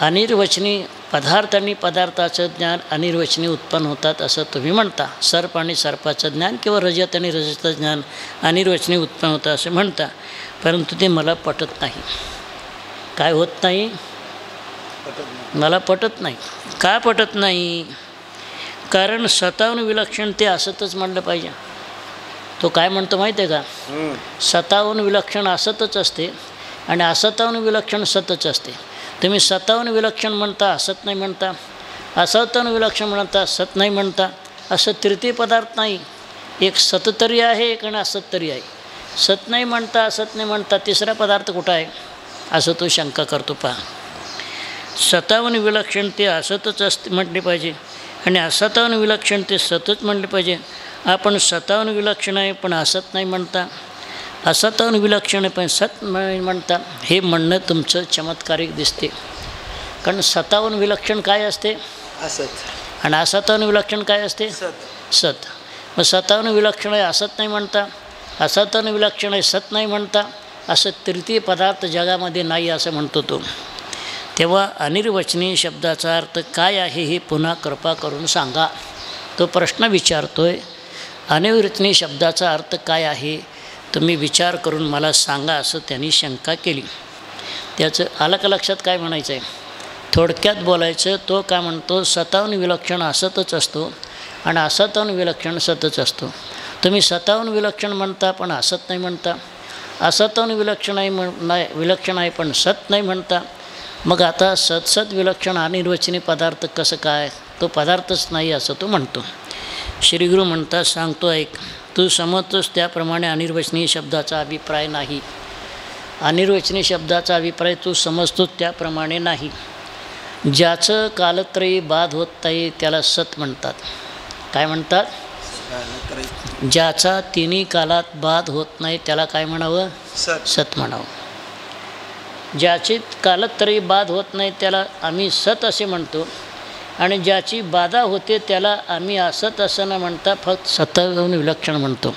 अनिर्वचनी पदार्थ आणि पदार्थाचं ज्ञान अनिर्वचनी उत्पन्न होतात असं तुम्ही म्हणता. सर्प आणि सर्पाचं ज्ञान किंवा रजत आणि रजताचं ज्ञान अनिर्वचनी उत्पन्न होतं असं म्हणता. परंतु ते मला पटत नाही. काय होत नाही? मला पटत नाही. का पटत नाही? कारण स्वतःहून विलक्षण ते असतच म्हणलं पाहिजे. तो काय म्हणतो माहिती आहे का? स्वतःहून विलक्षण असतच असते आणि असताहून विलक्षण सतच असते. तुम्ही स्वतःहून विलक्षण म्हणता, असत नाही म्हणता, असताहून विलक्षण म्हणता, सत नाही म्हणता. असं तृतीय पदार्थ नाही. एक सत तरी आहे, एक आणि असत तरी आहे. सत नाही म्हणता, असत नाही म्हणता, तिसरा पदार्थ कुठं आहे असं तो शंका करतो. पहा, स्वतःहून विलक्षण ते असतच असते म्हटले पाहिजे आणि असताहून विलक्षण ते सतच म्हणले पाहिजे. आपण स्वतःहून विलक्षण आहे पण असत नाही म्हणता, असताहून विलक्षण आहे पण सत नाही म्हणता. हे म्हणणं तुमचं चमत्कारिक दिसते. कारण स्वतःहून विलक्षण काय असते? असत. आणि असताहून विलक्षण काय असते? सत. मग स्वतःहून विलक्षण आहे असत नाही म्हणता, असताहून विलक्षण आहे सत नाही म्हणता. असं तृतीय पदार्थ जगामध्ये नाही असं म्हणतो तो. तेव्हा अनिर्वचनीय शब्दाचा अर्थ काय आहे हे पुन्हा कृपा करून सांगा. तो प्रश्न विचारतोय. अनिर्वचनीय शब्दाचा अर्थ काय आहे तुम्ही विचार करून मला सांगा असं त्यांनी शंका केली. त्याचं आलं का लक्षात? काय म्हणायचं आहे? थोडक्यात बोलायचं. तो काय म्हणतो? स्वतःहून विलक्षण असतच असतो आणि असताहून विलक्षण सतच असतो. तुम्ही स्वतःहून विलक्षण म्हणता पण असत नाही म्हणता, असताहून विलक्षण आहे विलक्षण आहे पण सत नाही म्हणता. मग आता सतसत विलक्षण अनिर्वचनीय पदार्थ कसं काय? तो पदार्थच नाही असं तो म्हणतो. श्रीगुरु म्हणतात, सांगतो ऐक. तू समजतोस त्याप्रमाणे अनिर्वचनीय शब्दाचा अभिप्राय नाही. अनिर्वचनीय शब्दाचा अभिप्राय तू समजतोस त्याप्रमाणे नाही. ज्याचं कालत्रयी बाद होत नाही त्याला सत म्हणतात. काय म्हणतात? ज्याचा तिन्ही कालात बाद होत नाही त्याला काय म्हणावं? सत म्हणावं. ज्याची कालत्रयी बाद होत नाही त्याला आम्ही सत असे म्हणतो आणि ज्याची बाधा होते त्याला आम्ही असत असं न म्हणता फक्त स्वतःहून विलक्षण म्हणतो.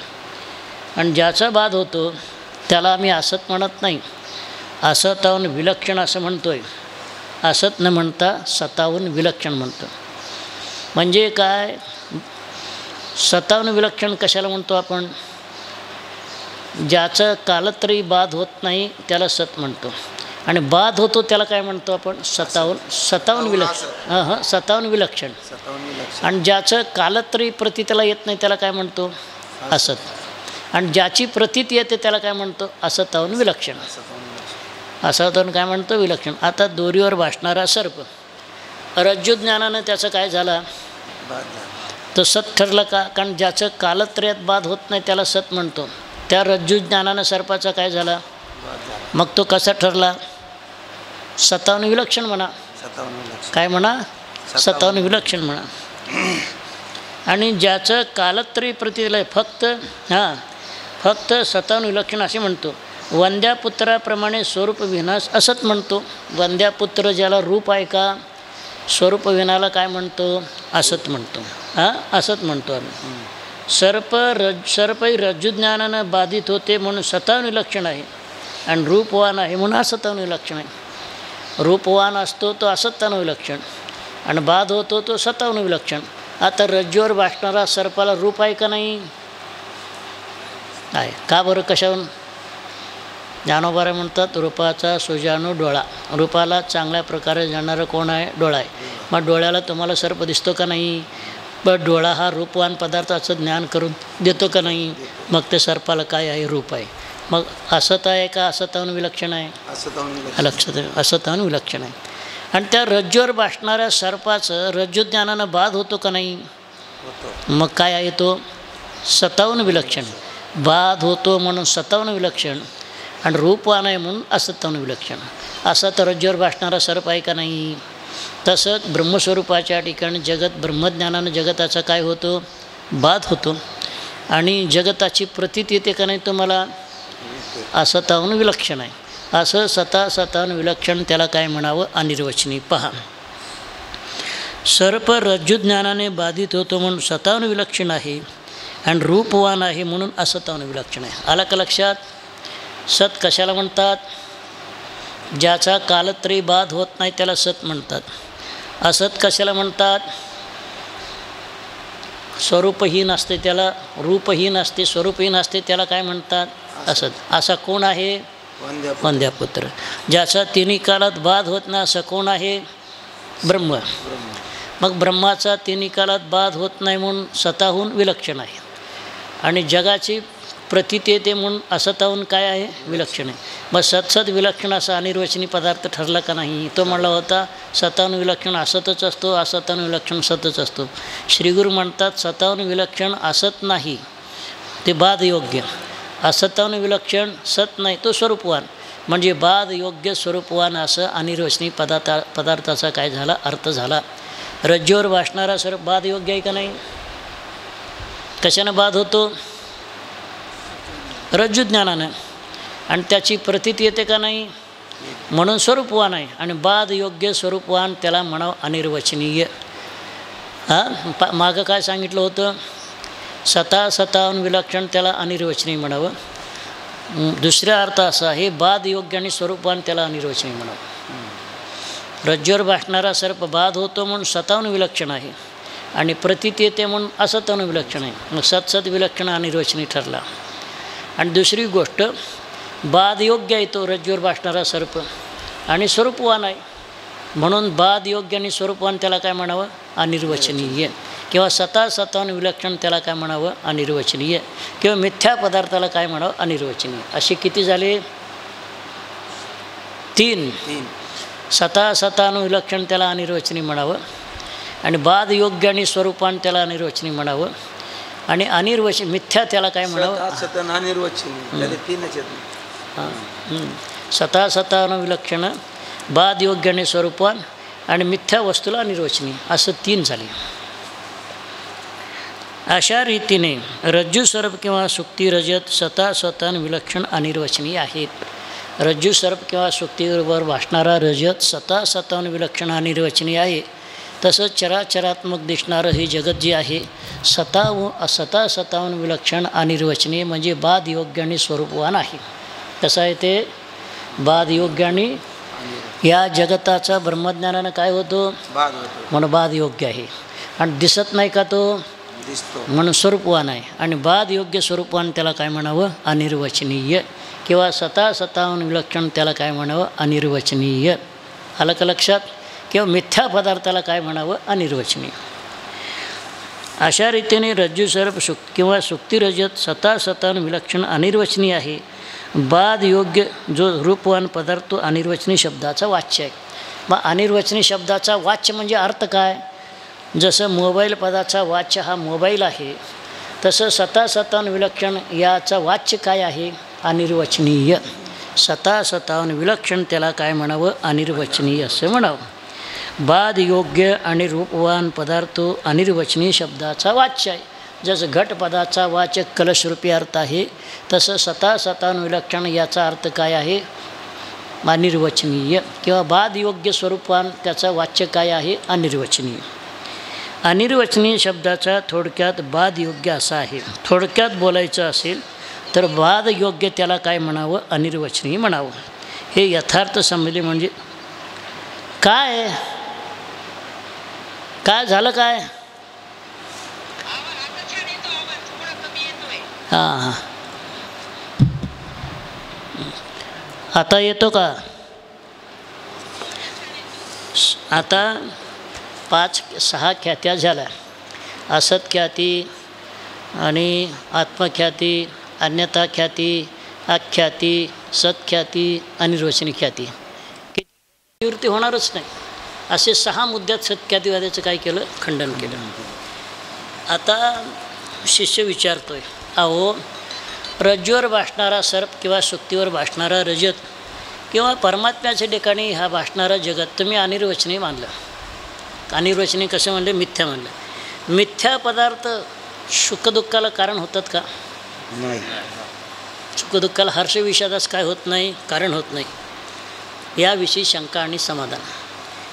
आणि ज्याचा बाद होतो त्याला आम्ही असत म्हणत नाही, असताहून विलक्षण असं म्हणतो आहे. असत न म्हणता स्वतःहून विलक्षण म्हणतो. म्हणजे काय? स्वतःहून विलक्षण कशाला म्हणतो आपण? ज्याचं कालत्रयी बाद होत नाही त्याला सत म्हणतो आणि बाद होतो त्याला काय म्हणतो आपण? स्वतःहून विलक्षण. स्वतःहून विलक्षण. आणि ज्याचं कालत्रयी प्रतीतीला येत नाही त्याला काय म्हणतो? असत. आणि ज्याची प्रतीत येते त्याला काय म्हणतो? असताहून विलक्षण. असताहून काय म्हणतो? विलक्षण. आता दोरीवर भासणारा सर्प रज्जुज्ञानानं त्याचं काय झाला? तो सत ठरला का? कारण ज्याचं कालत्रयात बाद होत नाही त्याला सत म्हणतो. त्या रज्जुज्ञानानं सर्पाचा काय झाला? मग तो कसा ठरला? स्वतःहून विलक्षण म्हणा. काय म्हणा? स्वतःहून विलक्षण म्हणा. आणि ज्याचं कालत्रयी प्रतीला फक्त स्वतःहून विलक्षण असे म्हणतो. वंद्यापुत्राप्रमाणे स्वरूप विनाश असत म्हणतो. वंद्यापुत्र ज्याला रूप आहे का? स्वरूप विनाला काय म्हणतो? असत म्हणतो. असत म्हणतो आम्ही. सर्पही रज्जुज्ञानानं बाधित होते म्हणून स्वतःहून विलक्षण आहे आणि रूपवान आहे म्हणून असताहून विलक्षण आहे. रूपवान असतो तो असताहून विलक्षण आणि बाद होतो तो स्वतःहून विलक्षण. आता रज्जूवर भासणारा सर्पाला रूप आहे का नाही? आहे. का बरं? कशावरून? ज्ञानोबाराय म्हणतात रूपाचा सुजाणू डोळा. रूपाला चांगल्या प्रकारे जाणणारं कोण आहे? डोळा आहे. मग डोळ्याला तुम्हाला सर्प दिसतो का नाही? पण डोळा हा रूपवान पदार्थाचं ज्ञान करून देतो का नाही? मग ते सर्पाला काय आहे? रूप आहे. मग असत आहे का असताहून विलक्षण आहे? लक्षात. असताहून विलक्षण आहे. आणि त्या रज्जूवर भासणाऱ्या सर्पाचं रज्जुज्ञानानं बाद होतो का नाही? मग काय आहे तो? स्वतःहून विलक्षण. बाद होतो म्हणून स्वतःहून विलक्षण आणि रूपवान आहे म्हणून असताहून विलक्षण. असा तर रज्जूवर भासणारा सर्प आहे का नाही? तसंच ब्रह्मस्वरूपाच्या ठिकाणी जगत ब्रह्मज्ञानानं जगताचा काय होतो? बाद होतो आणि जगताची प्रतीत येते का नाही तुम्हाला? असताहून विलक्षण आहे. असं स्वतःहून विलक्षण त्याला काय म्हणावं? अनिर्वचनीय. पहा, सर्प रज्जुज्ञानाने बाधित होतो म्हणून स्वतःहून विलक्षण आहे आणि रूपवान आहे म्हणून असताहून विलक्षण आहे. आला का लक्षात? सत कशाला म्हणतात? ज्याचा कालत्रयी बाध होत नाही त्याला सत म्हणतात. असत कशाला म्हणतात? स्वरूपहीन असते त्याला, रूपहीन असते, स्वरूपहीन असते त्याला काय म्हणतात? असत. असा कोण आहे? वंद्यापुत्र. ज्याचा तिन्ही कालात बाध होत नाही असं कोण आहे? ब्रह्म. मग ब्रह्माचा तिन्ही कालात बाध होत नाही म्हणून स्वतःहून विलक्षण आहे. आणि जगाची प्रतीती येते म्हणून असताहून काय आहे? विलक्षण आहे. मग सत्सत विलक्षण असा अनिर्वचनी पदार्थ ठरला का नाही? तो म्हणला होता स्वतःहून विलक्षण असतच असतो, असताहून विलक्षण सतच असतो. श्रीगुरू म्हणतात स्वतःहून विलक्षण असत नाही, ते बाध योग्य. असताहून विलक्षण सत नाही, तो स्वरूपवान. म्हणजे बाध योग्य स्वरूपवान असं अनिर्वचनी पदार्थाचा काय झाला? अर्थ झाला. रज्जूवर भासणारा सर्व बाध योग्य आहे का नाही? कशानं बाध होतो? रज्जू ज्ञानानं. आणि त्याची प्रतीती येते का नाही? म्हणून स्वरूपवान आहे. आणि बाध योग्य स्वरूपवान त्याला म्हणावं अनिर्वचनीय. मागं काय सांगितलं होतं? स्वतःहून विलक्षण त्याला अनिर्वचनीय म्हणावं. दुसरा अर्थ असा आहे बाध योग्य आणि स्वरूपवान त्याला अनिर्वचनीय म्हणावं. रज्जूवर भासणारा सर्प बाध होतो म्हणून स्वतःहून विलक्षण आहे, आणि प्रतीती येते म्हणून असताहून विलक्षण आहे. मग सत्सत विलक्षण अनिर्वचनीय ठरला. आणि दुसरी गोष्ट, बाध योग्य आहे तो रज्जूवर भासणारा सर्प, आणि स्वरूपवान आहे म्हणून बाध योग्य आणि स्वरूपवान त्याला काय म्हणावं? अनिर्वचनीय. किंवा स्वतःहून विलक्षण त्याला काय म्हणावं? अनिर्वचनीय. किंवा मिथ्या पदार्थाला काय म्हणावं? अनिर्वचनीय. असे किती झाले? 3. स्वतःहून विलक्षण त्याला अनिर्वचनीय म्हणावं, आणि बाध योग्य आणि स्वरूपान त्याला अनिर्वचनीय म्हणावं, आणि अनिर्वचनीय मिथ्या त्याला काय म्हणावं? स्वतःहून विलक्षण, बाध योग्य आणि स्वरूपान, आणि मिथ्या वस्तूला अनिर्वचनीय, असं 3 झाले. अशा रीतीने रज्जू सर्प किंवा सुक्ती रजत स्वतःहून विलक्षण अनिर्वचनीय आहेत. रज्जू सर्प किंवा सुक्तीवर भासणारा रजत स्वतःहून विलक्षण अनिर्वचनीय आहे. तसंच चराचरात्मक दिसणारं हे जगत जे आहे स्वतःहून विलक्षण अनिर्वचनीय म्हणजे बाध योग्य आणि स्वरूपवान आहे. कसं आहे ते? बाध योग्य. आणि या जगताचा ब्रह्मज्ञानानं काय होतो? म्हणून बाध योग्य आहे. आणि दिसत नाही का तो? म्हणून स्वरूपवान आहे. आणि बाध योग्य स्वरूपवान त्याला काय म्हणावं? अनिर्वचनीय. किंवा स्वतःहून विलक्षण त्याला काय म्हणावं? अनिर्वचनीय. आलं का लक्षात? किंवा मिथ्या पदार्थाला काय म्हणावं? अनिर्वचनीय. अशा रीतीने रज्जू सर्प किंवा सुक्ती रजत स्वतःहून विलक्षण अनिर्वचनीय आहे. बाध योग्य जो रूपवान पदार्थ तो अनिर्वचनीय शब्दाचा वाच्य आहे. मग अनिर्वचनीय शब्दाचा वाच्य म्हणजे अर्थ काय? जसं मोबाईल पदाचा वाच्य हा मोबाईल आहे, तसं स्वतःहून विलक्षण याचा वाच्य काय आहे? अनिर्वचनीय. स्वतःहून विलक्षण त्याला काय म्हणावं? अनिर्वचनीय असं म्हणावं. बाध योग्य आणि रूपवान पदार्थ अनिर्वचनीय शब्दाचा वाच्य आहे. जसं घटपदाचा वाचक कलशरूपी अर्थ आहे, तसं स्वतःहून विलक्षण याचा अर्थ काय आहे? अनिर्वचनीय. किंवा बाध योग्य स्वरूपवान त्याचा वाच्य काय आहे? अनिर्वचनीय. अनिर्वचनीय शब्दाचा थोडक्यात बाध योग्य असा आहे. थोडक्यात बोलायचं असेल तर बाध योग्य त्याला काय म्हणावं? अनिर्वचनीय म्हणावं. हे यथार्थ समजले म्हणजे काय? काय झालं? काय? हां, आता येतो का? आता 5-6 ख्यात्या झाल्या. असत ख्याती आणि आत्मख्याती, अन्यथा ख्याती, आख्याती, सत्ख्याती, अनिर्वचनीय ख्याती. निवृत्ती होणारच नाही. असे 6 मुद्द्यात सत्ख्यातीवाद्याचं काय केलं? खंडन केलं. आता शिष्य विचारतोय, अहो रज्जूवर भासणारा सर्प किंवा सुक्तीवर भासणारा रजत किंवा परमात्म्याच्या ठिकाणी हा भासणारा जगत तुम्ही अनिर्वचनीय मानलं. अनिर्वचनीय कसं म्हणलं? मिथ्या म्हणलं. मिथ्या पदार्थ सुखदुःखाला कारण होतात का? नाही. सुखदुःखाला हर्ष विषादास काय होत नाही? कारण होत नाही. याविषयी शंका आणि समाधान.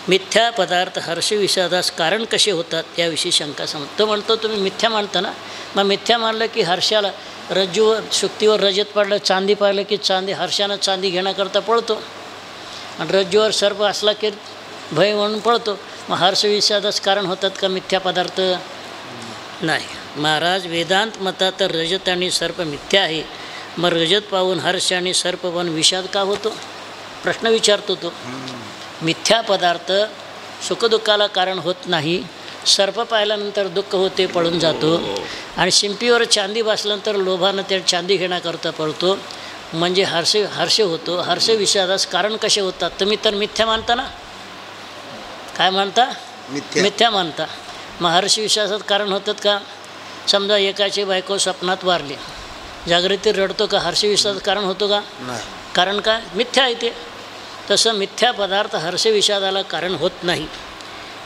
मिथ्या पदार्थ हर्ष विषादास कारण कसे होतात याविषयी शंका समाधान. तो म्हणतो तुम्ही मिथ्या मानता ना, मग मिथ्या मानलं की हर्षाला रज्जूवर सुक्तीवर रजत पडलं, चांदी पाहिलं की चांदी हर्षानं चांदी घेण्याकरता पळतो. आणि रज्जूवर सर्प असला की भय म्हणून पळतो. मग हर्ष विषादाच कारण होतात का मिथ्या पदार्थ? नाही. महाराज वेदांत मतात तर रजत आणि सर्प मिथ्या आहे. मग रजत पाहून हर्ष आणि सर्प पाहून विषाद का होतो? प्रश्न विचारतो तो. मिथ्या पदार्थ सुखदुःखाला कारण होत नाही. सर्प पाहिल्यानंतर दुःख होते, पळून जातो. आणि शिंपीवर चांदी बसल्यानंतर लोभानं ते चांदी घेण्याकरता पळतो, म्हणजे हर्ष होतो. हर्ष विषादास कारण कसे होतात? तुम्ही तर मिथ्या मानता ना? काय मानता? मिथ्या मानता. मग हर्ष विश्वासात कारण होतात का? समजा एकाची बायको स्वप्नात वारली, जागृतीत रडतो का? हर्ष विश्वासात कारण होतो का? कारण काय? मिथ्या आहे ते. तसं मिथ्या पदार्थ हर्ष विषादाला कारण होत नाही.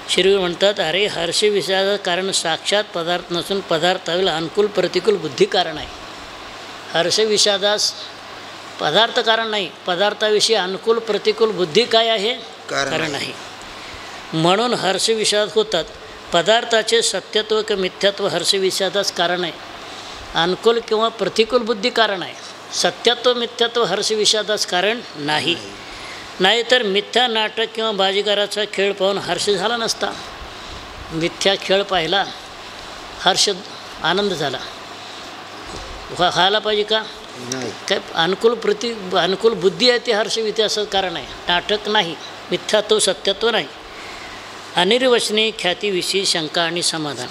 श्रीगुरू म्हणतात, अरे हर्ष विषादाचं कारण साक्षात पदार्थ नसून पदार्थावरील अनुकूल प्रतिकूल बुद्धी कारण आहे. हर्ष विषादास पदार्थ कारण नाही, पदार्थाविषयी अनुकूल प्रतिकूल बुद्धी काय आहे? कारण आहे. म्हणून हर्ष विषाद होतात. पदार्थाचे सत्यत्व किंवा मिथ्यात्व हर्ष विषादाच कारण आहे. अनुकूल किंवा प्रतिकूल बुद्धी कारण आहे. सत्यत्व मिथ्यात्व हर्ष विषादाच कारण नाही. नाहीतर मिथ्या नाटक किंवा बाजीगाराचा खेळ पाहून हर्ष झाला नसता. मिथ्या खेळ पाहिला, हर्ष आनंद झाला. व्हायला पाहिजे का? काय अनुकूल बुद्धी आहे ती हर्ष विषादाचं कारण आहे. नाटक नाही, मिथ्यात्व सत्यत्व नाही. अनिर्वचनीय ख्यातीविषयी शंका आणि समाधान.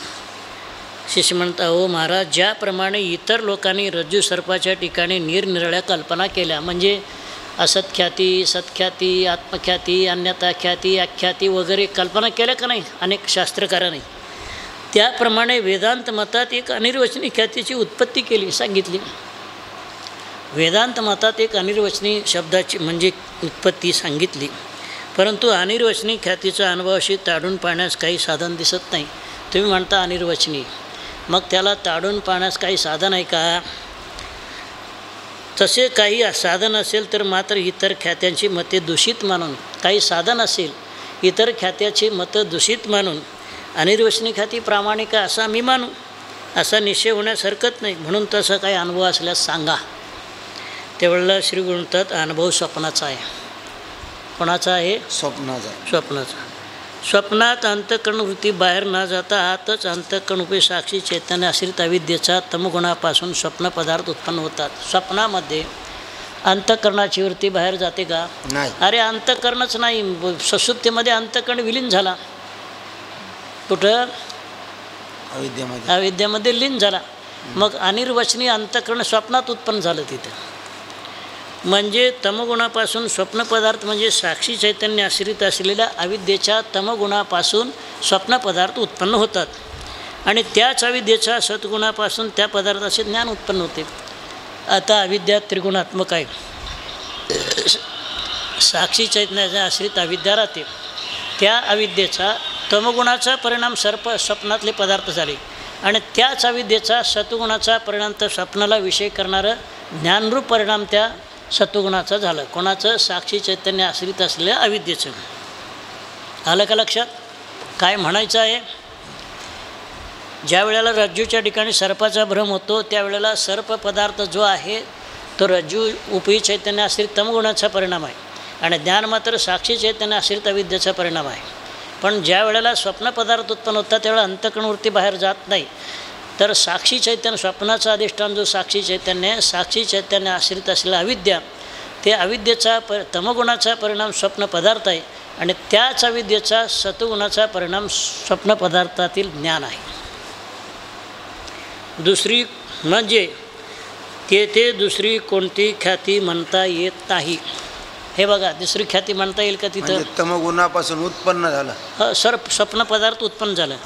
शिष्य म्हणता, हो महाराज, ज्याप्रमाणे इतर लोकांनी रज्जू सर्पाच्या ठिकाणी निरनिराळ्या कल्पना केल्या, म्हणजे असत्ख्याती, सत्ख्याती, आत्मख्याती, अन्यथा ख्याती, आख्याती वगैरे कल्पना केल्या का नाही अनेक शास्त्रकारांनी, त्याप्रमाणे वेदांत मतात एक अनिर्वचनीय ख्यातीची उत्पत्ती केली, सांगितली. वेदांत मतात एक अनिर्वचनीय शब्दाची म्हणजे उत्पत्ती सांगितली. परंतु अनिर्वचनीय ख्यातीचा अनुभवाशी ताडून पाहण्यास काही साधन दिसत नाही. तुम्ही म्हणता अनिर्वचनीय, मग त्याला ताडून पाहण्यास काही साधन आहे का? तसे काही साधन असेल तर मात्र इतर ख्यात्यांची मते दूषित मानून, काही साधन असेल इतर ख्यात्याची मतं दूषित मानून अनिर्वचनीय ख्याती प्रामाणिक आहे असा मी मानू, असा निश्चय होण्यास हरकत नाही. म्हणून तसा काही अनुभव असल्यास सांगा. त्यावेळेला श्री गुरु म्हणतात, अनुभव स्वप्नाचा आहे. कोणाचा आहे? स्वप्नाचा. स्वप्नात अंतःकरण वृत्ती बाहेर न जाता आतच अंतःकरणरूपी साक्षी चैतन्य आश्रित अविद्येचा तमगुणापासून स्वप्न पदार्थ उत्पन्न होतात. स्वप्नामध्ये अंतःकरणाची वृत्ती बाहेर जाते का? नाही. अरे अंतःकरणच नाही, सुषुप्तीमध्ये अंतःकरण विलीन झाला. कुठं? अविद्यामध्ये लीन झाला. मग अनिर्वचनीय अंतःकरण स्वप्नात उत्पन्न झालं तिथं. म्हणजे तमगुणापासून स्वप्न पदार्थ म्हणजे साक्षी चैतन्य आश्रित असलेल्या अविद्येच्या तमगुणापासून स्वप्न पदार्थ उत्पन्न होतात. आणि त्याच अविद्येच्या सद्गुणापासून त्या पदार्थाचे ज्ञान उत्पन्न होते. आता अविद्या त्रिगुणात्मक आहे. साक्षी चैतन्याच्या आश्रित अविद्या राहते. त्या अविद्येचा तमगुणाचा परिणाम स्वप्नातले पदार्थ झाले. आणि त्याच अविद्येचा सत्वगुणाचा परिणाम तर स्वप्नाला विषय करणारं ज्ञानरूप परिणाम त्या सत्वगुणाचा झालं. कोणाचं? साक्षी चैतन्य आश्रित असलेल्या अविद्येचं. आलं का लक्षात? काय म्हणायचं आहे? ज्या वेळेला रज्जूच्या ठिकाणी सर्पाचा भ्रम होतो त्यावेळेला सर्प पदार्थ जो आहे तो रज्जू उपी चैतन्य आश्रित तमगुणाचा परिणाम आहे. आणि ज्ञान मात्र साक्षी चैतन्य आश्रित अविद्येचा परिणाम आहे. पण ज्या वेळेला स्वप्न पदार्थ उत्पन्न होतात त्यावेळेला अंतःकरणवृत्ती बाहेर जात नाही. तर साक्षी चैतन्य, स्वप्नाचा अधिष्ठान जो साक्षी चैतन्य आहे, साक्षी चैतन्य आश्रित असलेला अविद्या, ते अविद्येचा तमगुणाचा परिणाम स्वप्न पदार्थ आहे. आणि त्याच अविद्येचा सत्वगुणाचा परिणाम स्वप्न पदार्थातील ज्ञान आहे. दुसरी म्हणजे ते दुसरी कोणती ख्याती म्हणता येत नाही. हे बघा, दुसरी ख्याती म्हणता येईल का तिथं? तमगुणापासून उत्पन्न झालं. स्वप्न पदार्थ उत्पन्न झालं.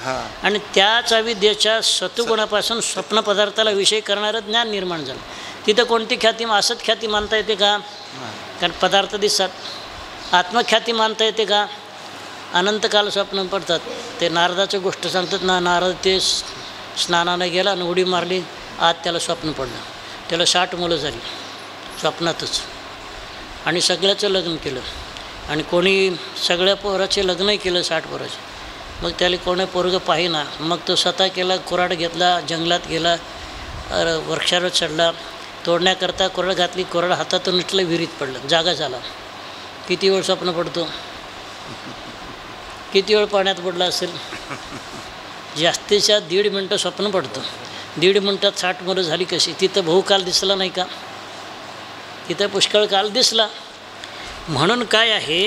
आणि त्याच अविद्येच्या सत्वगुणापासून स्वप्न पदार्थाला विषय करणारं ज्ञान निर्माण झालं. तिथं कोणती ख्याती? असत ख्याती मानता येते का? कारण पदार्थ दिसतात. आत्मख्याती मानता येते का? अनंतकाल स्वप्न पडतात. ते नारदाचं गोष्ट सांगतात ना, नारद ते स्नानानं गेला आणि उडी मारली, आत त्याला स्वप्न पडलं. त्याला 60 मुलं झाली स्वप्नातच. आणि सगळ्याचं लग्न केलं. आणि कोणी सगळ्या पोराचे लग्नही केलं, 60 पोराचे. मग त्याला कोणी पोरगं पाहिना. मग तो स्वतः केला, कुऱ्हाड घेतला, जंगलात गेला, वृक्षावर चढला, तोडण्याकरता कुऱ्हाड घातली, कुऱ्हाड हातातून उठलं, विहिरीत पडलं, जागा झाला. किती वेळ स्वप्न पडतो? किती वेळ पाण्यात पडला असेल? जास्तीच्या 1.5 मिनटं स्वप्न पडतं. 1.5 मिनटात 60 मुलं झाली कशी? तिथं बहुकाल दिसला नाही का? तिथं पुष्कळ काल दिसला. म्हणून काय आहे,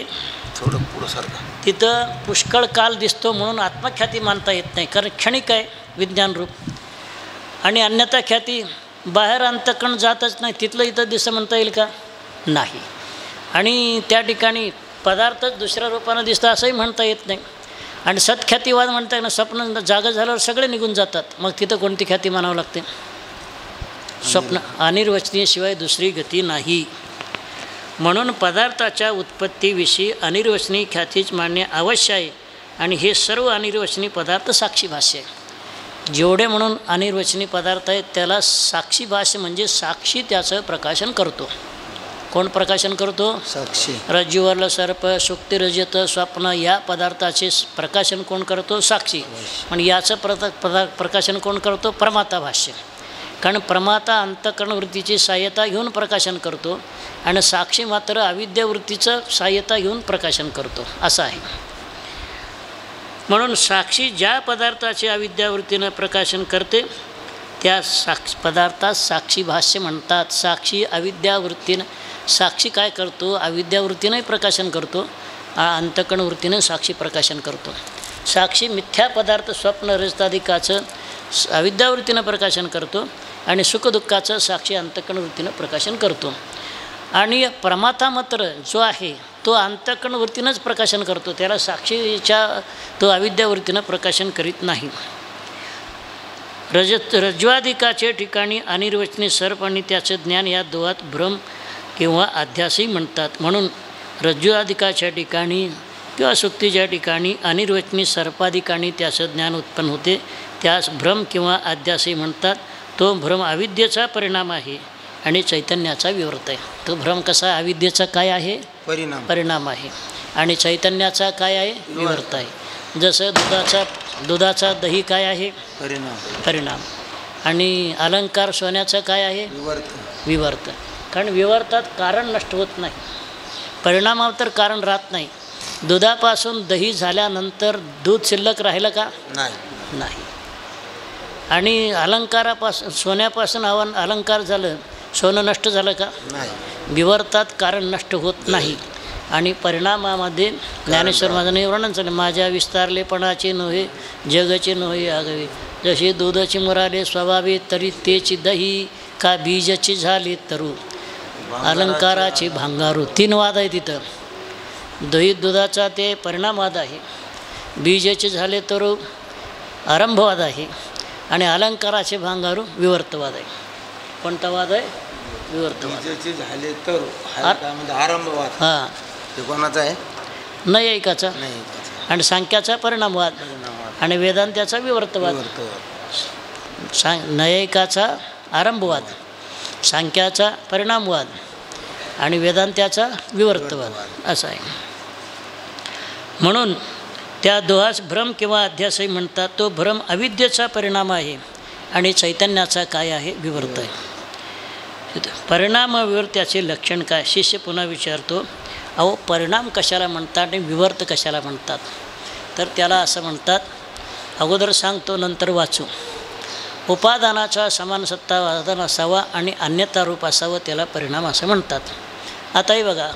थोडं पुढं सारखं तिथं पुष्कळ काल दिसतो म्हणून आत्मख्याती मानता येत नाही, कारण क्षणिक आहे विज्ञानरूप. आणि अन्यथा ख्याती बाहेर अंतकण जातच नाही, तिथलं इथं दिसं म्हणता येईल का? नाही. आणि त्या ठिकाणी पदार्थच दुसऱ्या रूपानं दिसतं असंही म्हणता येत नाही. आणि सत्ख्यातीवाद म्हणता येईल, स्वप्न जागा झाल्यावर सगळे निघून जातात, मग तिथं कोणती ख्याती मानावं लागते? स्वप्न अनिर्वचनीयशिवाय दुसरी गती नाही. म्हणून पदार्थाच्या उत्पत्तीविषयी अनिर्वचनीय ख्यातीच मानणे आवश्यक आहे. आणि हे सर्व अनिर्वचनीय पदार्थ साक्षी भाष्य आहे. जेवढे म्हणून अनिर्वचनीय पदार्थ आहेत त्याला साक्षी भाष्य म्हणजे साक्षी त्याचं प्रकाशन करतो. कोण प्रकाशन करतो? साक्षी. रज्जुवरलं सर्प, सुक्ती रजत, स्वप्न या पदार्थाचे प्रकाशन कोण करतो? साक्षी. पण याचं प्रकाशन कोण करतो? प्रमाता भाष्य. कारण प्रमाता अंतःकरणवृत्तीची सहाय्यता घेऊन प्रकाशन करतो आणि साक्षी मात्र अविद्यावृत्तीचं सहाय्यता घेऊन प्रकाशन करतो, असं आहे. म्हणून साक्षी ज्या पदार्थाचे अविद्यावृत्तीनं प्रकाशन करते त्या पदार्थास साक्षी भाष्य म्हणतात. साक्षी अविद्यावृत्तीनं, साक्षी काय करतो? अविद्यावृत्तीनंही प्रकाशन करतो, अंतःकरणवृत्तीनं साक्षी प्रकाशन करतो. साक्षी मिथ्या पदार्थ स्वप्न रजताधिकाचं अविद्यावृत्तीनं प्रकाशन करतो आणि सुखदुःखाचं साक्षी अंतःकरणवृत्तीनं प्रकाशन करतो. आणि प्रमाता मात्र जो आहे तो अंतःकरणवृत्तीनंच प्रकाशन करतो, त्याला साक्षीच्या तो अविद्यावृत्तीनं प्रकाशन करीत नाही. रज्ज्वाधिकाचे ठिकाणी अनिर्वचनीय सर्प आणि त्याचं ज्ञान या दोहात भ्रम किंवा अध्यासही म्हणतात. म्हणून रज्ज्वाधिकाच्या ठिकाणी किंवा सुक्तीच्या ठिकाणी अनिर्वचनीय सर्पाधिकाणी त्याचं ज्ञान उत्पन्न होते, त्यास भ्रम किंवा अध्यासही म्हणतात. तो भ्रम अविद्येचा परिणाम आहे आणि चैतन्याचा विवर्त आहे. तो भ्रम कसा? अविद्येचा काय आहे? परिणाम आहे. आणि चैतन्याचा काय आहे? विवर्त आहे. जसं दुधाचा दही काय आहे? परिणाम. आणि अलंकार सोन्याचं काय आहे? विवर्त. कारण विवर्तात कारण नष्ट होत नाही, परिणामावर तर कारण राहत नाही. दुधापासून दही झाल्यानंतर दूध शिल्लक राहिलं का? नाही. आणि अलंकारापासून सोन्यापासून अलंकार झालं, सोनं नष्ट झालं का? विवर्तात कारण नष्ट होत नाही. आणि परिणामामध्ये ज्ञानेश्वर महाराजांनी वर्णन झालं, माझ्या विस्तारलेपणाचे नव्हे जगचे नव्हे आगवे, जसे दुधाची मुराले स्वभावे तरी तेची दही, का बीजची झाली तरू अलंकाराची भांगारू. 3 वाद आहे तिथं. दही दुधाचा ते परिणामवाद आहे, बीजाचे झाले तरू आरंभवाद आहे आणि अलंकाराचे भांगारू विवर्तवाद आहे. कोणता वाद आहे? विवर्तवाद. झाले तर आरंभवाद. हां, ते कोणाचा आहे? नैयायिकाचा. आणि सांख्याचा परिणामवाद आणि वेदांत्याचा विवर्तवाद. नैयायिकाचा आरंभवाद, सांख्याचा परिणामवाद आणि वेदांत्याचा विवर्तवाद असा आहे. म्हणून त्या दोहास भ्रम किंवा अध्यासही म्हणतात. तो भ्रम अविद्येचा परिणाम आहे आणि चैतन्याचा काय आहे? विवर्त आहे. परिणाम विवर्त्याचे लक्षण काय? शिष्य पुन्हा विचारतो, अहो परिणाम कशाला म्हणतात आणि विवर्त कशाला म्हणतात? तर त्याला असं म्हणतात, अगोदर सांगतो नंतर वाचू. उपादानाचा समान सत्तावादन असावा आणि अन्यथा रूप असावं, त्याला परिणाम असं म्हणतात. आताही बघा,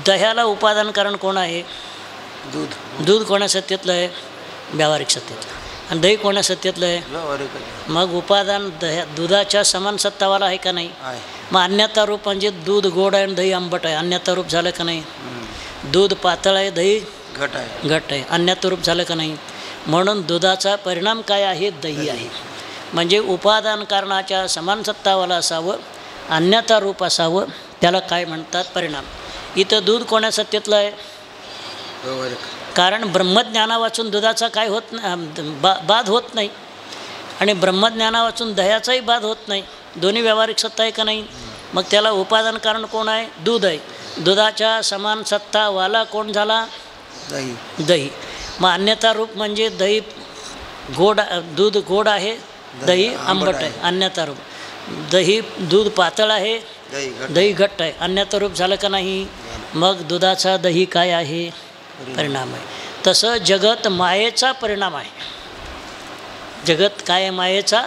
दह्याला उपादान कारण कोण आहे? दूध कोणा सत्यातलं आहे? व्यावहारिक सत्यातलं. आणि दही कोणा सत्यातलं आहे? मग उपादान दुधाच्या समान सत्तावाला आहे का नाही? मग अन्यथा रूप म्हणजे दूध गोड आहे आणि दही आंबट आहे, अन्यथा रूप झालं का नाही? दूध पातळ आहे, दही घट आहे, अन्यथा रूप झालं का नाही? म्हणून दुधाचा परिणाम काय आहे? दही आहे. म्हणजे उपादान कारणाच्या समान सत्तावाला असावं, अन्यथा रूप असावं, त्याला काय म्हणतात? परिणाम. इथं दूध कोणा सत्यातलं आहे? कारण ब्रह्मज्ञाना वाचून दुधाचा काय होत नाही, बाध होत नाही. आणि ब्रह्मज्ञाना वाचून दह्याचाही बाध होत नाही. दोन्ही व्यावहारिक सत्ता आहे का नाही? मग त्याला उपादान कारण कोण आहे? दूध आहे. दुधाच्या समान सत्तावाला कोण झाला? दही. मग अन्यथा रूप म्हणजे दही गोड, दूध गोड आहे, दही आंबट आहे, अन्यथा रूप. दूध पातळ आहे, दही घट्ट आहे, अन्यथा रूप झालं का नाही? मग दुधाचा दही काय आहे? परिणाम आहे. तसं जगत मायेचा परिणाम आहे. जगत काय आहे? मायेचा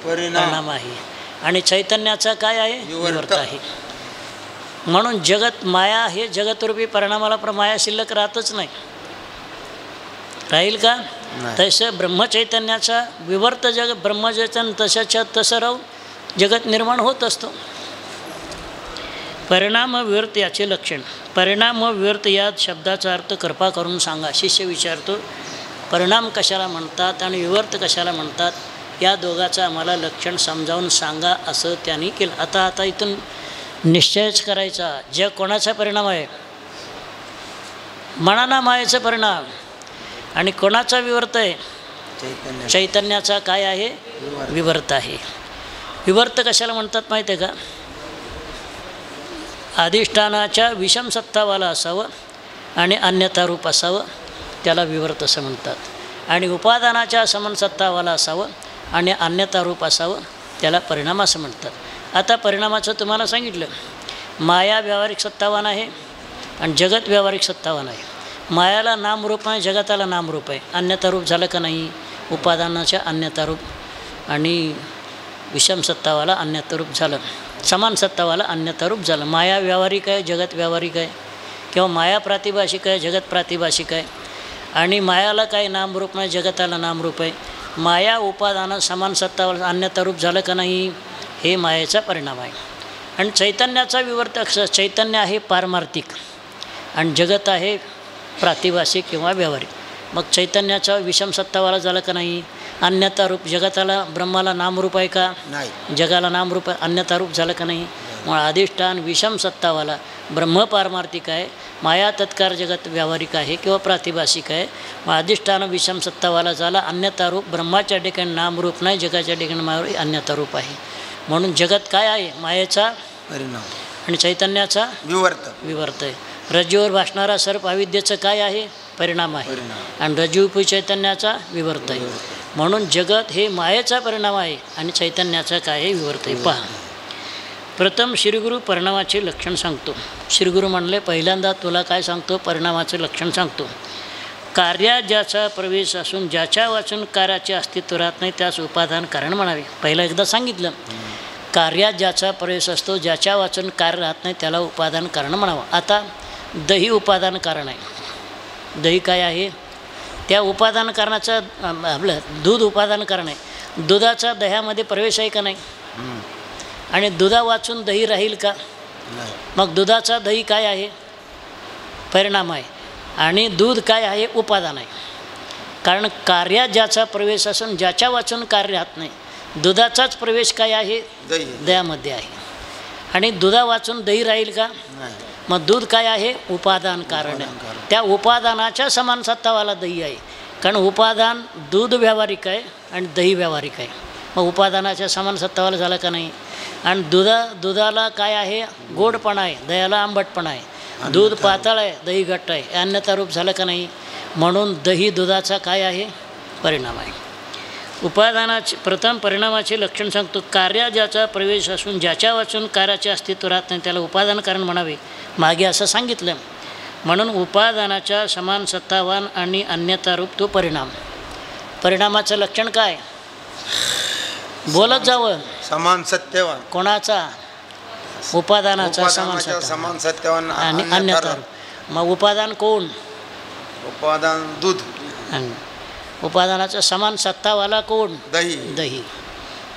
परिणाम आहे. आणि चैतन्याचा काय आहे? विवर्त आहे. म्हणून जगत माया हे जगतरूपी परिणामाला माया शिल्लक राहतच नाही. राहील का? तसं ब्रह्मचैतन्याचा विवर्त जग ब्रह्मचैतन्य तशाच्या तसं राहून जगत निर्माण होत असतो. परिणाम व विवर्त याचे लक्षण. परिणाम व विवर्त या शब्दाचा अर्थ कृपा करून सांगा. शिष्य विचारतो, परिणाम कशाला म्हणतात आणि विवर्त कशाला म्हणतात? या दोघाचं आम्हाला लक्षण समजावून सांगा असं त्यांनी केलं. आता इथून निश्चयच करायचा, जग कोणाचा परिणाम आहे? मनाना मायेचा परिणाम. आणि कोणाचा विवर्त आहे? चैतन्याचा काय आहे? विवर्त आहे. विवर्त कशाला म्हणतात माहीत आहे का? अधिष्ठानाच्या विषम सत्तावाला असावं आणि अन्यथा रूप असावं, त्याला विवर्त असं म्हणतात. आणि उपादानाच्या समान सत्तावाला असावं आणि अन्यथा रूप असावं, त्याला परिणाम असं म्हणतात. आता परिणामाचं तुम्हाला सांगितलं. माया व्यावहारिक सत्तावान आहे आणि जगत व्यावहारिक सत्तावान आहे. मायाला नामरूप आहे, जगताला नामरूप आहे. अन्यथा रूप झालं का नाही? उपादानाच्या अन्यथा रूप आणि विषम सत्तावाला अन्यथा रूप झालं. समान सत्तावाला अन्यथा रूप झालं. माया व्यावहारिक आहे, जगत व्यावहारिक आहे. किंवा माया प्रातिभाषिक आहे, जगत प्रातिभाषिक आहे. आणि मायाला काही नामरूप नाही, जगताला नामरूप आहे. माया उपादान समान सत्तावाला अन्यथा रूप झालं का नाही? हे मायेचा परिणाम आहे. आणि चैतन्याचा विवर्त चैतन्य आहे पारमार्थिक आणि जगत आहे प्रातिभाषिक किंवा व्यावहारिक. मग चैतन्याचा विषम सत्तावाला झालं का नाही? अन्यथा रूप. जगताला ब्रह्माला नामरूप आहे का? नाही. जगाला नामरूप आहे, अन्यथा रूप झालं का नाही? मग अधिष्ठान विषम सत्तावाला ब्रह्म पारमार्थिक आहे, माया तत्कार जगत व्यावहारिक आहे किंवा प्रातिभाषिक आहे. मग अधिष्ठान विषम सत्तावाला झाला, अन्यथा रूप. ब्रह्माच्या ठिकाणी नामरूप नाही, जगाच्या ठिकाणी मायावर अन्यथा रूप आहे. म्हणून जगत काय आहे? मायेचा परिणाम आणि चैतन्याचा विवर्त आहे. रज्जूवर भासणारा सर्प अविद्येचं काय आहे? परिणाम आहे. आणि रज्जूरूपी चैतन्याचा विवर्त आहे. म्हणून जगत हे मायेचा परिणाम आहे आणि चैतन्याचा काय आहे? विवर्त आहे. पहा, प्रथम श्रीगुरु परिणामाचे लक्षण सांगतो. श्रीगुरु म्हणले, पहिल्यांदा तुला काय सांगतो? परिणामाचं लक्षण सांगतो. कार्यात ज्याचा प्रवेश असून ज्याच्या वाचून कार्याचे अस्तित्व राहत नाही, त्यास उपादान कारण म्हणावे. पहिला एकदा सांगितलं. कार्यात ज्याचा प्रवेश असतो, ज्याच्या वाचून कार्य राहत नाही, त्याला उपादान कारण म्हणावं. आता दही उपादान कारण आहे. दही काय आहे? त्या उपादान कारणाचं आपलं दूध उपादान कारण आहे. दुधाचा दह्यामध्ये प्रवेश आहे का नाही? आणि दुधा वाचून दही राहील का? मग दुधाचा दही काय आहे? परिणाम आहे. आणि दूध काय आहे? उपादान आहे. कारण कार्यात ज्याचा प्रवेश असून ज्याच्या वाचून कार्य राहत नाही, दुधाचाच प्रवेश काय आहे? दह्यामध्ये आहे. आणि दुधा वाचून दही राहील का? मग दूध काय आहे? उपादान कारण आहे. त्या उपादानाच्या समान सत्तावाला दही आहे. कारण उपादान दूध व्यावहारिक आहे आणि दही व्यावहारिक आहे. मग उपादानाच्या समान सत्तावाला झालं का नाही? आणि दुधाला काय आहे? गोडपणा आहे, दह्याला आंबटपणा आहे. दूध पातळ आहे, दही घट्ट आहे. अन्यथा रूप झालं का नाही? म्हणून दही दुधाचा काय आहे? परिणाम आहे. उपादानाचे प्रथम परिणामाचे लक्षण सांगतो. कार्या ज्याचा प्रवेश असून ज्याच्या वाचून कार्याचे अस्तित्व राहत नाही, त्याला उपादान कारण म्हणावे. मागे असं सांगितलं. म्हणून उपादानाच्या समान सत्तावान आणि अन्यथा रूप तो परिणाम. परिणामाचं लक्षण काय? बोलत जावं. समान सत्यवान. कोणाचा? उपादानाचा समान सत्यवान आणि अन्यथा रूप. मग उपादान कोण? उपादान दूध. उपादानाचा समान सत्तावाला कोण? दही.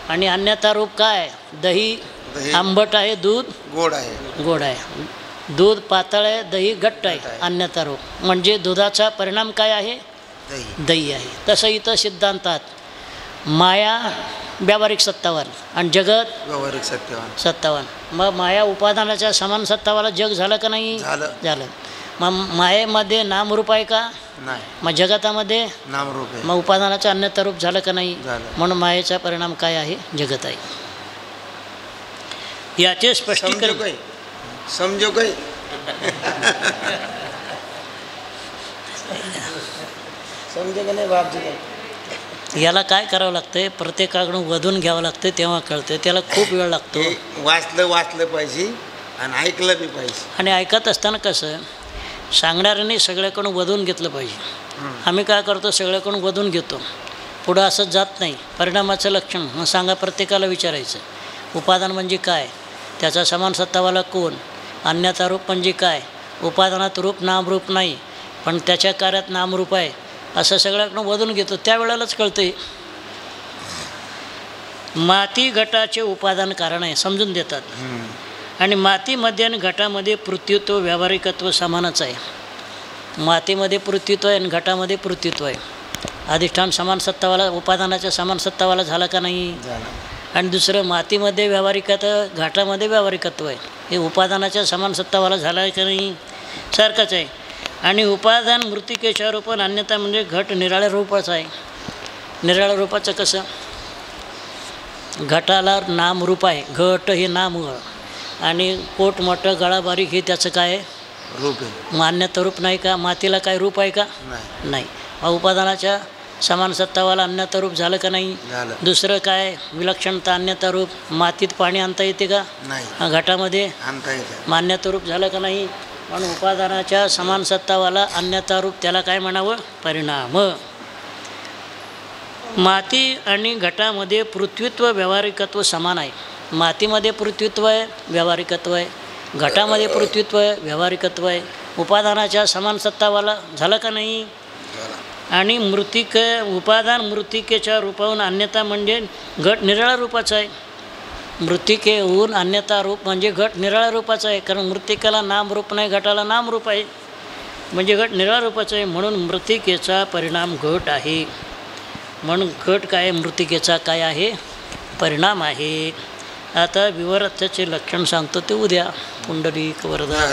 आणि अन्यथा रूप काय? दही आंबट आहे, दूध गोड आहे. दूध पातळ आहे, दही घट्ट आहे. अन्यथा रूप म्हणजे दुधाचा परिणाम काय आहे? दही आहे. तसं इथं सिद्धांतात माया व्यावहारिक सत्तावान आणि जगत व्यावहारिक सत्तावान. मग माया उपादानाच्या समान सत्तावाला जग झालं का नाही? झालं. मग मायेमध्ये नामरूप आहे का? नाही. मग जगतामध्ये नामरूप आहे. मग उपादानाचं अन्यथा रूप झालं का नाही? म्हणून मायेचा परिणाम काय आहे? जगत आहे. याचे स्पष्टीकरण समजो काही समजे का नाही बापजी? याला काय करावं लागतंय? प्रत्येकाकडून वधून घ्यावं लागतं, तेव्हा कळतं. त्याला खूप वेळ लागतो. वाचलं पाहिजे आणि ऐकलं बी पाहिजे. आणि ऐकत असताना कसं सांगणाऱ्याने सगळ्याकडून वधून घेतलं पाहिजे. आम्ही काय करतो, सगळ्याकडून वधून घेतो, पुढं असंच जात नाही. परिणामाचं लक्षण मग सांगा, प्रत्येकाला विचारायचं. उपादान म्हणजे काय, त्याचा समान सत्तावाला कोण, अन्यथा रूप म्हणजे काय, उपादानात रूप नामरूप नाही पण त्याच्या कार्यात नामरूप आहे, असं सगळ्याकडून वधून घेतो. त्यावेळेलाच कळते. माती घटाचे उपादान कारण आहे समजून देतात. आणि मातीमध्ये आणि घटामध्ये पृथ्वीत्व व्यावहारिकत्व समानच आहे. मातीमध्ये पृथ्वीत्व आहे आणि घटामध्ये पृथ्वीत्व आहे. अधिष्ठान समान सत्तावाला उपादानाच्या समान सत्तावाला झाला का नाही. आणि दुसरं मातीमध्ये व्यावहारिकत्व घाटामध्ये व्यावहारिकत्व आहे. हे उपादानाच्या समान सत्तावाला झाला आहे का नाही, सारखंच आहे. आणि उपादान मृत्तिकेच्या रूपात अन्यथा म्हणजे घट निराळ्या रूपाचं आहे. निराळ्या रूपाचं कसं, घटाला नामरूप आहे, घट हे नाम आणि पोट मोठं गळा बारीक हे त्याचं काय आहे, रूप आहे. मान्यता रूप नाही का. मातीला काय रूप आहे का, नाही. उपादानाच्या समान सत्तावाला अन्यता रूप झालं का नाही. दुसरं काय विलक्षणता अन्यता रूप, मातीत पाणी आणता येते का, घटामध्ये आणता येते. मान्यता रूप झालं का नाही. म्हणून उपादानाच्या समान सत्तावाला अन्यता रूप त्याला काय म्हणावं, परिणाम. माती आणि घटामध्ये पृथ्वीत्व व्यावहारिकत्व समान आहे. मातीमध्ये पृथ्वीत्व आहे, व्यावहारिकत्व आहे. घटामध्ये पृथ्वीत्व आहे, व्यावहारिकत्व आहे. उपादानाच्या समान सत्तावाला झालं का नाही. आणि उपादान मृत्तिकेच्या रूपाहून अन्यथा म्हणजे घट निराळ्या रूपाचा आहे. मृत्तिकेहून अन्यथा रूप म्हणजे घट निराळ्या रूपाचा आहे. कारण मृत्तिकेला नामरूप नाही, घटाला नामरूप आहे, म्हणजे घट निराळ्या रूपाचा आहे. म्हणून मृत्तिकेचा परिणाम घट आहे. म्हणून घट काय, मृत्तिकेचा काय आहे, परिणाम आहे. आता विवरार्थाचे लक्षण सांगतो ते उद्या. पुंडलिक वरदा.